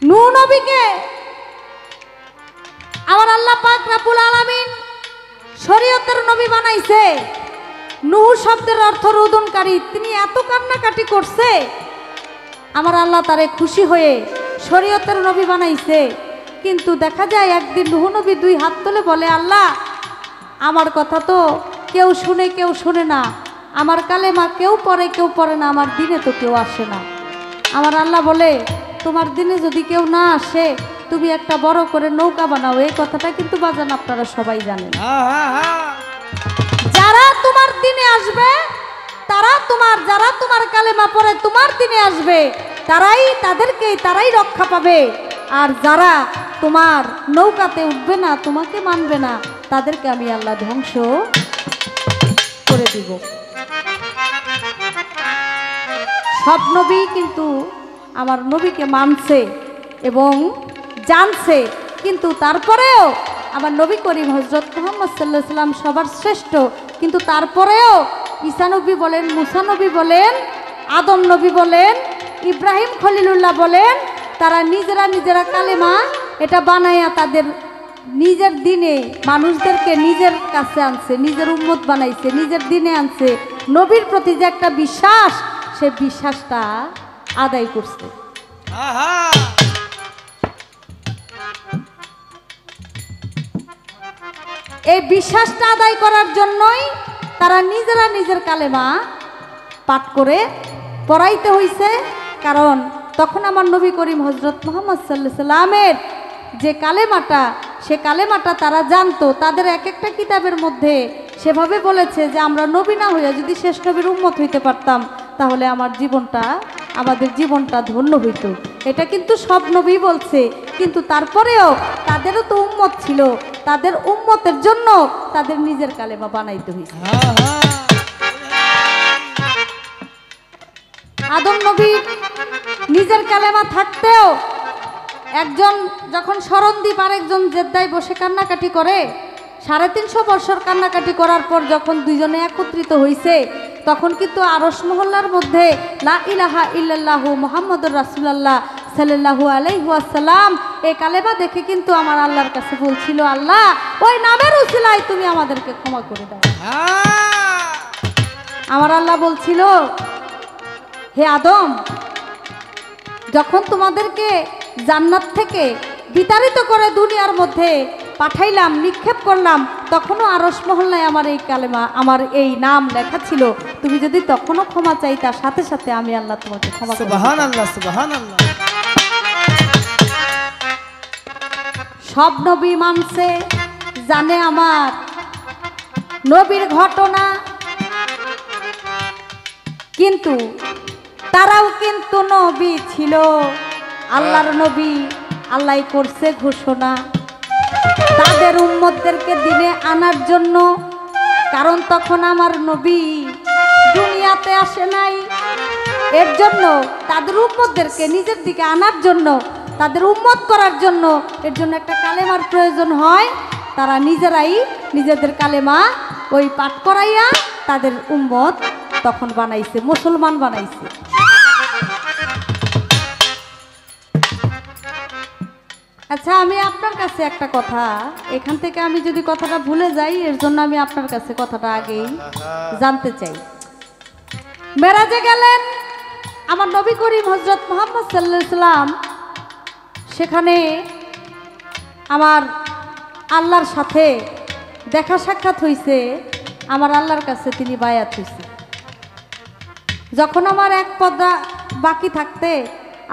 নূহ নবীকে আমার আল্লাহ পাক রব্বুল আলামিন শরীয়তের নবী বানাইছে। নূহ শব্দের অর্থ রোদনকারী। তিনি এত কান্নাকাটি করছে, আমার আল্লাহ তারে খুশি হয়ে শরীয়তের নবী বানাইছে। কিন্তু দেখা যায় একদিন নূহ নবী দুই হাত তুলে বলে, আল্লাহ আমার কথা তো কেউ শোনে না, আমার কালেমা কেউ পড়ে না, আমার দিনে তো কেউ আসে না। আমার আল্লাহ বলে, তোমার দিনে যদি কেউ না আসে, তুমি একটা বড় করে নৌকা বানাও। এই কথাটা কিন্তু বাজান আপনারা সবাই জানেন। যারা তোমার দিনে আসবে, যারা তোমার কালেমা পড়ে তোমার দিনে আসবে, তারাই রক্ষা পাবে। আর যারা তোমার নৌকাতে উঠবে না, তোমাকে মানবে না, তাদেরকে আমি আল্লাহ ধ্বংস করে দিব। সব নবী কিন্তু আমার নবীকে মানছে এবং জানছে, কিন্তু তারপরেও আমার নবী করিম হযরত মুহাম্মদ সাল্লাল্লাহু আলাইহি সাল্লাম সবার শ্রেষ্ঠ, কিন্তু তারপরেও ঈসা নবী বলেন, মুসা নবী বলেন, আদম নবী বলেন, ইব্রাহিম খলিলুল্লাহ বলেন, তারা নিজেরা কালেমা এটা বানায়া তাদের নিজের দিনে মানুষদেরকে নিজের কাছে আনছে, নিজের উম্মত বানাইছে, নিজের দিনে আনছে। নবীর প্রতি যে একটা বিশ্বাস, সে বিশ্বাসটা আদায় করছে। এই বিশ্বাসটা আদায় করার জন্যই তারা নিজের কালেমা পাঠ করে পড়াইতে হইছে। কারণ তখন আমার নবী করিম হযরত মুহাম্মদ সাল্লাল্লাহু আলাইহি সাল্লামের যে কালেমাটা, সে কালেমাটা তারা জানতো। তাদের এক একটা কিতাবের মধ্যে সেভাবে বলেছে যে আমরা নবী না হইয়া যদি শেষ নবীর উম্মত হইতে পারতাম, তাহলে আমাদের জীবনটা ধন্য হইত। এটা কিন্তু সব নবী বলছে, কিন্তু তারপরেও তাদেরও তো উম্মত ছিল, তাদের উম্মতের জন্য তাদের নিজের কালেমা বানাইতে হয়েছে। আদম নবী নিজের কালেমা থাকতেও একজন যখন স্মরণদ্বীপ আর একজন জেদ্দায় বসে কান্নাকাটি করে, 350 বছর কান্নাকাটি করার পর যখন দুইজনে একত্রিত হইছে, তখন কিন্তু আরশ মহল্লার মধ্যে লা ইলাহা ইল্লাল্লাহু মুহাম্মাদুর রাসূলুল্লাহ সাল্লাল্লাহু আলাইহি ওয়াসাল্লাম এই কালেমা দেখে কিন্তু আমার আল্লাহর কাছে বলছিল, আল্লাহ ওই নামের উসিলায় তুমি আমাদেরকে ক্ষমা করে দাও। আমার আল্লাহ বলছিল, হে আদম, যখন তোমাদেরকে জান্নাত থেকে বিতাড়িত করে দুনিয়ার মধ্যে পাঠাইলাম, নিক্ষেপ করলাম, তখনও আরশ মহল্লায় আমার এই কালেমা, আমার এই নাম লেখা ছিল। তুমি যদি তখনও ক্ষমা চাইতা, সাথে সাথে আমি আল্লাহ তোমাকে ক্ষমা করে দিতাম। সুবহানাল্লাহ, সুবহানাল্লাহ। সব নবী মানছে, জানে আমার নবীর ঘটনা, কিন্তু তারাও কিন্তু নবী ছিল, আল্লাহর নবী। আল্লাহ করছে ঘোষণা তাদের উম্মতদেরকে দিনে আনার জন্য, কারণ তখন আমার নবী দুনিয়াতে আসে নাই। এর জন্য তাদের উম্মতদেরকে নিজের দিকে আনার জন্য তাদের উম্মত করার জন্য এর জন্য একটা কালেমার প্রয়োজন হয়। তারা নিজেরাই নিজেদের কালেমা ওই পাঠ করাইয়া তাদের উম্মত তখন বানাইছে, মুসলমান বানাইছে। আচ্ছা, আমি আপনার কাছে একটা কথা, এখান থেকে আমি যদি কথাটা ভুলে যাই এর জন্য আমি আপনার কাছে কথাটা আগেই জানতে চাই। মেরাজে গেলেন আমার নবী করিম হযরত মুহাম্মদ সাল্লাল্লাহু আলাইহি সাল্লাম, সেখানে আমার আল্লাহর সাথে দেখা সাক্ষাৎ হইছে, আমার আল্লাহর কাছে তিনি বায়াত হইছে। যখন আমার এক পদা বাকি থাকতে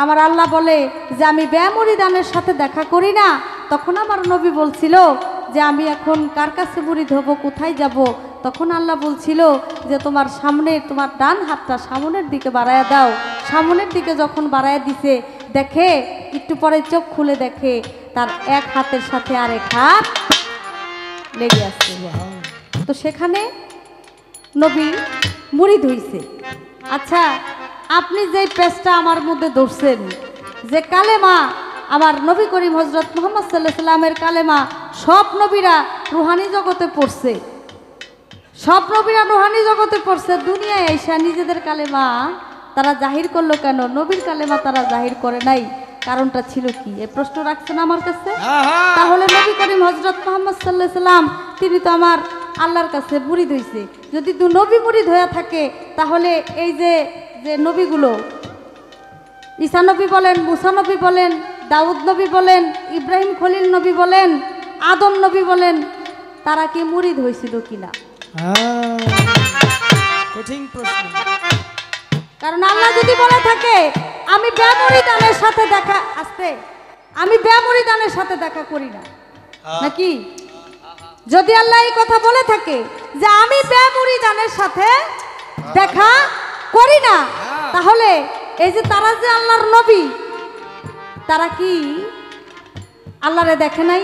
আমার আল্লাহ বলে যে আমি মুরিদানের সাথে দেখা করি না, তখন আমার নবী বলছিল যে আমি এখন কার কাছে মুরিদ হব, কোথায় যাব? তখন আল্লাহ বলছিল যে তোমার সামনে, তোমার ডান হাতটা সামনের দিকে বাড়ায়া দাও। সামনের দিকে যখন বাড়ায়া দিছে, দেখে একটু পরে চোখ খুলে দেখে তার এক হাতের সাথে আরেক হাত লেগে আছে। তো সেখানে নবী মুরিদ হইছে। আচ্ছা, আপনি যেই পেজটা আমার মধ্যে ধরছেন যে কালেমা, আমার নবী করিম হযরত মুহাম্মদ সাল্লাল্লাহু আলাইহি সাল্লামের কালেমা সব নবীরা রুহানি জগতে পড়ছে, সব নবীরা রুহানি জগতে পড়ছে। দুনিয়ায় এসে নিজেদের কালেমা তারা জাহির করলো কেন? নবীর কালেমা তারা জাহির করে নাই, কারণটা ছিল কি? এই প্রশ্ন রাখছেন আমার কাছে। তাহলে নবী করিম হযরত মুহাম্মদ সাল্লাল্লাহু আলাইহি সাল্লাম তিনি তো আমার আল্লাহর কাছে মুরিদ হইছে। যদি দু নবী মুরিদ হয়ে থাকে, তাহলে এই যে যে নবীগুলো, ঈসা নবী বলেন, মুসা নবী বলেন, দাউদ নবী বলেন, ইব্রাহিম খলিল নবী বলেন, আদম নবী বলেন, তারা কি মুরিদ হয়েছিল কিনা? কঠিন প্রশ্ন। কারণ আল্লাহ যদি বলে থাকে আমি বেমুরিদানের সাথে দেখা আসতে, আমি বেমুরিদানের সাথে দেখা করি না, নাকি? যদি আল্লাহ এই কথা বলে থাকে যে আমি বেমুরিদানের সাথে দেখা করি না, তাহলে এই যে তারা যে আল্লাহর নবী, তারা কি আল্লাহরে দেখে নাই?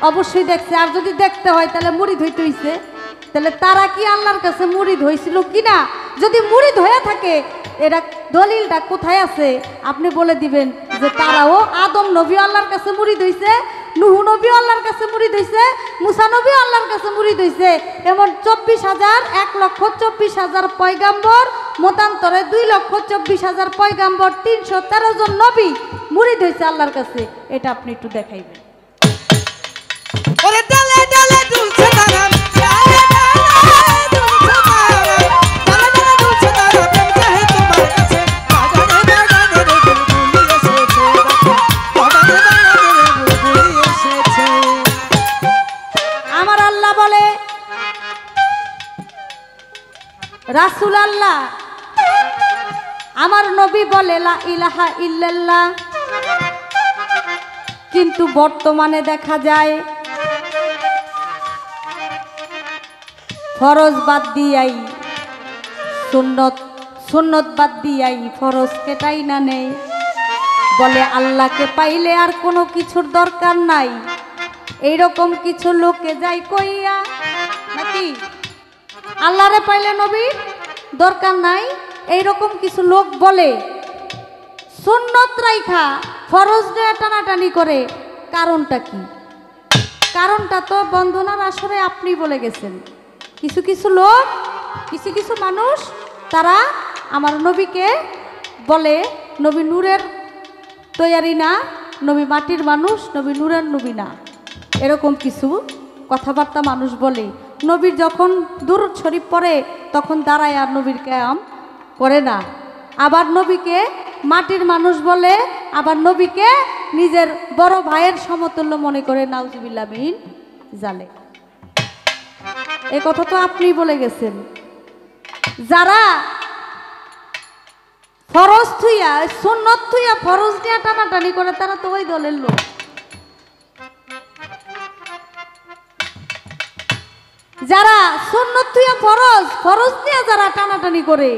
অবশ্যই দেখছে। আর যদি দেখতে হয় তাহলে মুরিদ হইতে হইছে। তাহলে তারা কি আল্লাহর কাছে মুরিদ হয়েছিল কিনা? যদি মুরিদ হয়ে থাকে, এটা দলিলটা কোথায় আছে আপনি বলে দিবেন যে তারাও আদম নবী আল্লাহর কাছে মুরিদ হইছে, নূহ নবী আল্লাহর কাছে মুরিদ হইছে, মুসা নবী আল্লাহর কাছে মুরিদ হইছে। এমন 24,000 1,24,000 পয়গাম্বর, মতান্তরে 2,24,000 পয়গাম্বর, 313 জন নবী মুরিদ হইছে আল্লাহর কাছে। এটা আপনি একটু দেখাইবেন। ওরে ডালে ডালে দুলছে তারা, ডালে ডালে দুলছে তারা, ডালে ডালে দুলছে তারা, প্রেম চাহে তোমার কাছে, বাগানে বাগানে রে বুলবুলি এসেছে, বাগানে বাগানে রে বুলবুলি এসেছে। আমার আল্লাহ বলে, রাসূল আল্লাহ আমার নবী বলে লা ইলাহা ইল্লাল্লাহ, কিন্তু বর্তমানে দেখা যায় ফরজ বাদ দিয়াই সুন্নত, সুন্নত বাদ দিয়াই ফরজ কেটাই না নেই। বলে আল্লাহকে পাইলে আর কোনো কিছুর দরকার নাই, এইরকম কিছু লোকে যাই কইয়া, নাকি? আল্লাহরে পাইলে নবী দরকার নাই, এইরকম কিছু লোক বলে। সুন্নত রাইখা ফরজ নিয়ে টানাটানি করে, কারণটা কি? কারণটা তো বন্ধনার আসরে আপনি বলে গেছেন। কিছু কিছু লোক, কিছু কিছু মানুষ তারা আমার নবীকে বলে নবী নূরের তৈয়ারি না, নবী মাটির মানুষ, নবী নূরের নবী না, এরকম কিছু কথাবার্তা মানুষ বলে। নবীর যখন দুরূদ শরীফ পড়ে তখন দাঁড়ায় আর নবীর কায়াম করে না। আবার নবীকে মাটির মানুষ বলে, আবার নবীকে নিজের বড় ভাইয়ের সমতুল্য মনে করে, নাউজুবিল্লাহ মিন জালে। এ কথা তো আপনি বলে গেছেন। যারা ফরজ থুইয়া, সুন্নত থুইয়া ফরজ নিয়ে টানাটানি করে, তারা তো ওই দলের লোক। যারা সুন্নত থুইয়া ফরজ, ফরজ নিয়ে যারা টানাটানি করে,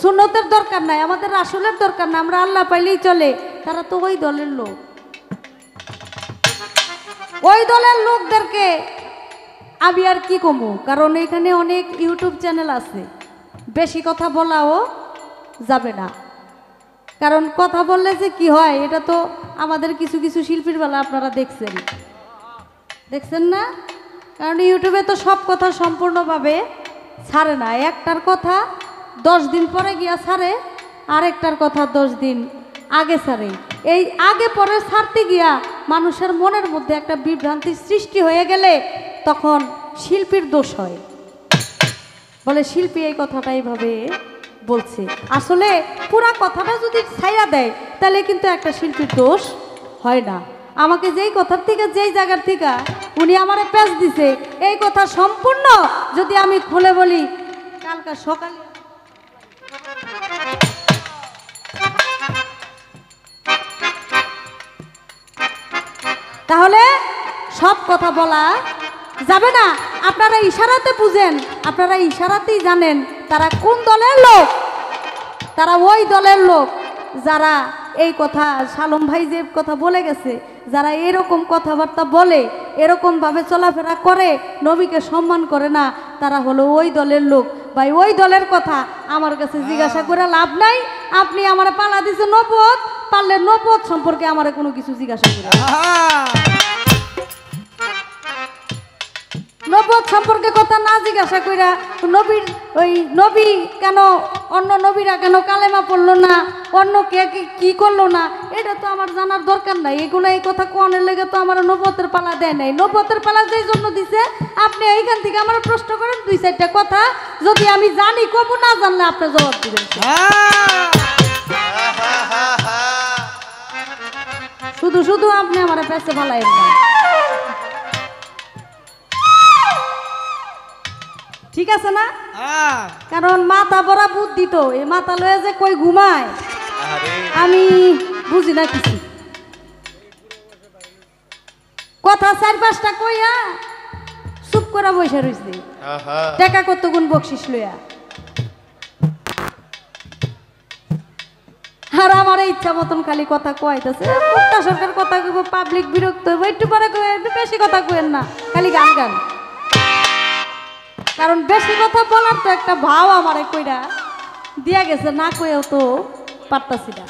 সুন্নতের দরকার নাই, আমাদের রাসূলের দরকার না, আমরা আল্লাহ পাইলেই চলে, তারা তো ওই দলের লোক। ওই দলের লোকদেরকে আমি আর কি কমু, কারণ এখানে অনেক ইউটিউব চ্যানেল আছে, বেশি কথা বলাও যাবে না। কারণ কথা বললে যে কি হয় এটা তো আমাদের কিছু কিছু শিল্পীর বেলা আপনারা দেখছেন না? কারণ ইউটিউবে তো সব কথা সম্পূর্ণভাবে ছাড়ে না, একটার কথা 10 দিন পরে গিয়া ছাড়ে, আরেকটার কথা 10 দিন আগে ছাড়ে। এই আগে পরে ছাড়তে গিয়া মানুষের মনের মধ্যে একটা বিভ্রান্তির সৃষ্টি হয়ে গেলে তখন শিল্পীর দোষ হয়, বলে শিল্পী এই কথাটা এইভাবে বলছে। আসলে পুরা কথাটা যদি ছাইয়া দেয় তাহলে কিন্তু একটা শিল্পীর দোষ হয় না। আমাকে যেই কথার থেকে যেই জায়গার থেকে উনি আমারে প্যাচ দিছে এই কথা সম্পূর্ণ যদি আমি খুলে বলি কালকা সকালে তাহলে সব কথা বলা যাবে না। আপনারা ইশারাতে বুঝেন, আপনারা ইশারাতেই জানেন তারা কোন দলের লোক। তারা ওই দলের লোক যারা এই কথা সালম ভাই যে কথা বলে গেছে, যারা এরকম কথাবার্তা বলে, এরকমভাবে চলাফেরা করে, নবীকে সম্মান করে না, তারা হলো ওই দলের লোক। ভাই ওই দলের কথা আমার কাছে জিজ্ঞাসা করে লাভ নাই। আপনি আমার পালা দিছে নবুয়ত, পারলে নবুয়ত সম্পর্কে আমার কোনো কিছু জিজ্ঞাসা করে নবুয়ত সম্পর্কে কথা না জিজ্ঞাসা কইরা নবীর ওই নবী কেন অন্য নবীরা কেন কালেমা পড়লো না, অন্য কে কি করলো না, এটা তো আমার জানার দরকার নাই। এগুলো এই কথা কোনের লেগে তো আমার নবুয়তের পালা দেয় নাই। নবুয়তের পালা যেই জন্য দিছে আপনি এইখান থেকে আমার প্রশ্ন করেন 2-4টা কথা, যদি আমি জানি কব, না জানলে আপনি জবাব দিবেন। শুধু শুধু আপনি আমার পেছে ভালাইন না, ঠিক আছে না? কারণ মাথা ভরা বুদ্ধি তো, এই মাথা লয়ে যে কই ঘুমায় আমি বুঝি না কিছু। কথা 4-5টা কইয়া চুপ করে বসে রইছে, টাকা কত গুণ বকশিস লইয়া। আর আমার ইচ্ছা মতন খালি কথা কইতাছে, মুক্তা সরকার কথা কইব, পাবলিক বিরক্ত হইব, একটু পরে কই বেশি কথা কইেন না, খালি গান গান। কারণ বেশি কথা বলার তো একটা ভাব আমার কইরা দিয়া গেছে, না কইও তো পারতাছি না।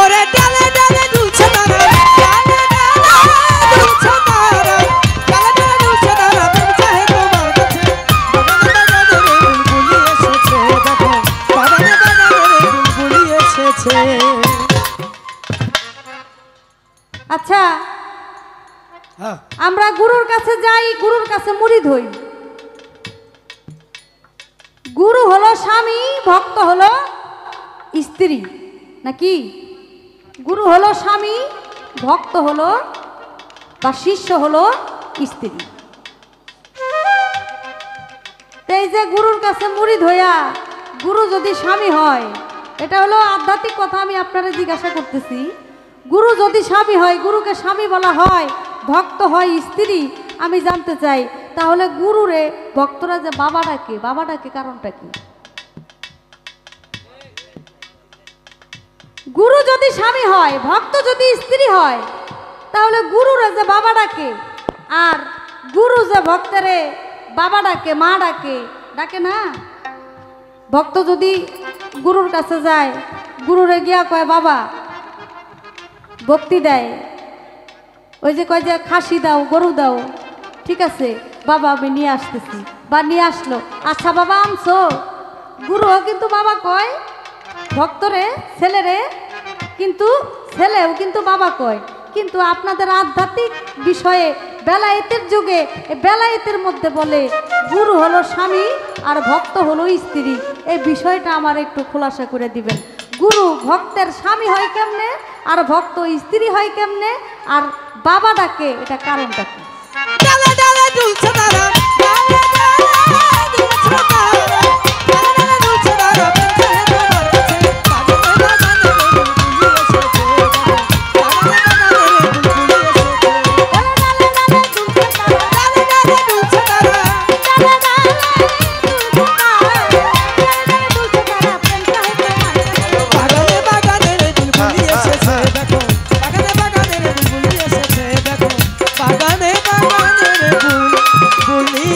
ওরে ডালে ডালে দুলছে তারা, ডালে ডালে দুলছে তারা, ডালে ডালে দুলছে তারা, প্রেম চাহে তোমার কাছে। বাগানে বাগানে বুলবুলি এসেছে, বাগানে বাগানে বুলবুলি এসেছে। আচ্ছা, আমরা গুরুর কাছে যাই, গুরুর কাছে মুরিদ হই। গুরু হলো স্বামী, ভক্ত হলো স্ত্রী, নাকি? গুরু হলো স্বামী, ভক্ত হলো বা শিষ্য হলো স্ত্রী। এই যে গুরুর কাছে মুরিদ হইয়া গুরু যদি স্বামী হয়, এটা হলো আধ্যাত্মিক কথা, আমি আপনারা জিজ্ঞাসা করতেছি। গুরু যদি স্বামী হয়, গুরুকে স্বামী বলা হয়, ভক্ত হয় স্ত্রী, আমি জানতে চাই তাহলে গুরুরে ভক্তরা যে বাবা ডাকে, বাবা ডাকে কারণটা কি? গুরু যদি স্বামী হয়, ভক্ত যদি স্ত্রী হয়, তাহলে গুরুরে যে বাবা ডাকে, আর গুরু যে ভক্তরে বাবা ডাকে, মা ডাকে, ডাকে না? ভক্ত যদি গুরুর কাছে যায়, গুরুরে গিয়া কয় বাবা, ভক্তি দেয়, ওই যে কয় যে খাসি দাও, গরু দাও, ঠিক আছে বাবা আমি নিয়ে আসতেছি, বা নিয়ে আসলো, আচ্ছা বাবা আনছো। গুরুও কিন্তু বাবা কয়, ভক্তরে ছেলেরে কিন্তু ছেলেও কিন্তু বাবা কয়। কিন্তু আপনাদের আধ্যাত্মিক বিষয়ে বেলায়েতের যুগে বেলায়েতের মধ্যে বলে গুরু হলো স্বামী আর ভক্ত হলো স্ত্রী। এই বিষয়টা আমার একটু খোলাসা করে দিবেন। গুরু ভক্তের স্বামী হয় কেমনে, আর ভক্ত স্ত্রী হয় কেমনে, আর বাবা ডাকে, এটা কারণটা কি? ডালে ডালে দুলছে তারা, ডালে ডালে দুলছে তারা, ডালে ডালে দুলছে তারা, প্রেম চাহে তোমার কাছে। বাগানে বাগানে বুলবুলি এসেছে, বাগানে বাগানে বুলবুলি এসেছে। ডালে ডালে দুলছে তারা, ডালে ডালে দুলছে তারা, প্রেম চাহে তোমার কাছে। বাগানে বাগানে বুলবুলি এসেছে, দেখো বাগানে বাগানে বুলবুলি এসেছে, দেখো বাগানে বাগানে বুলবুলি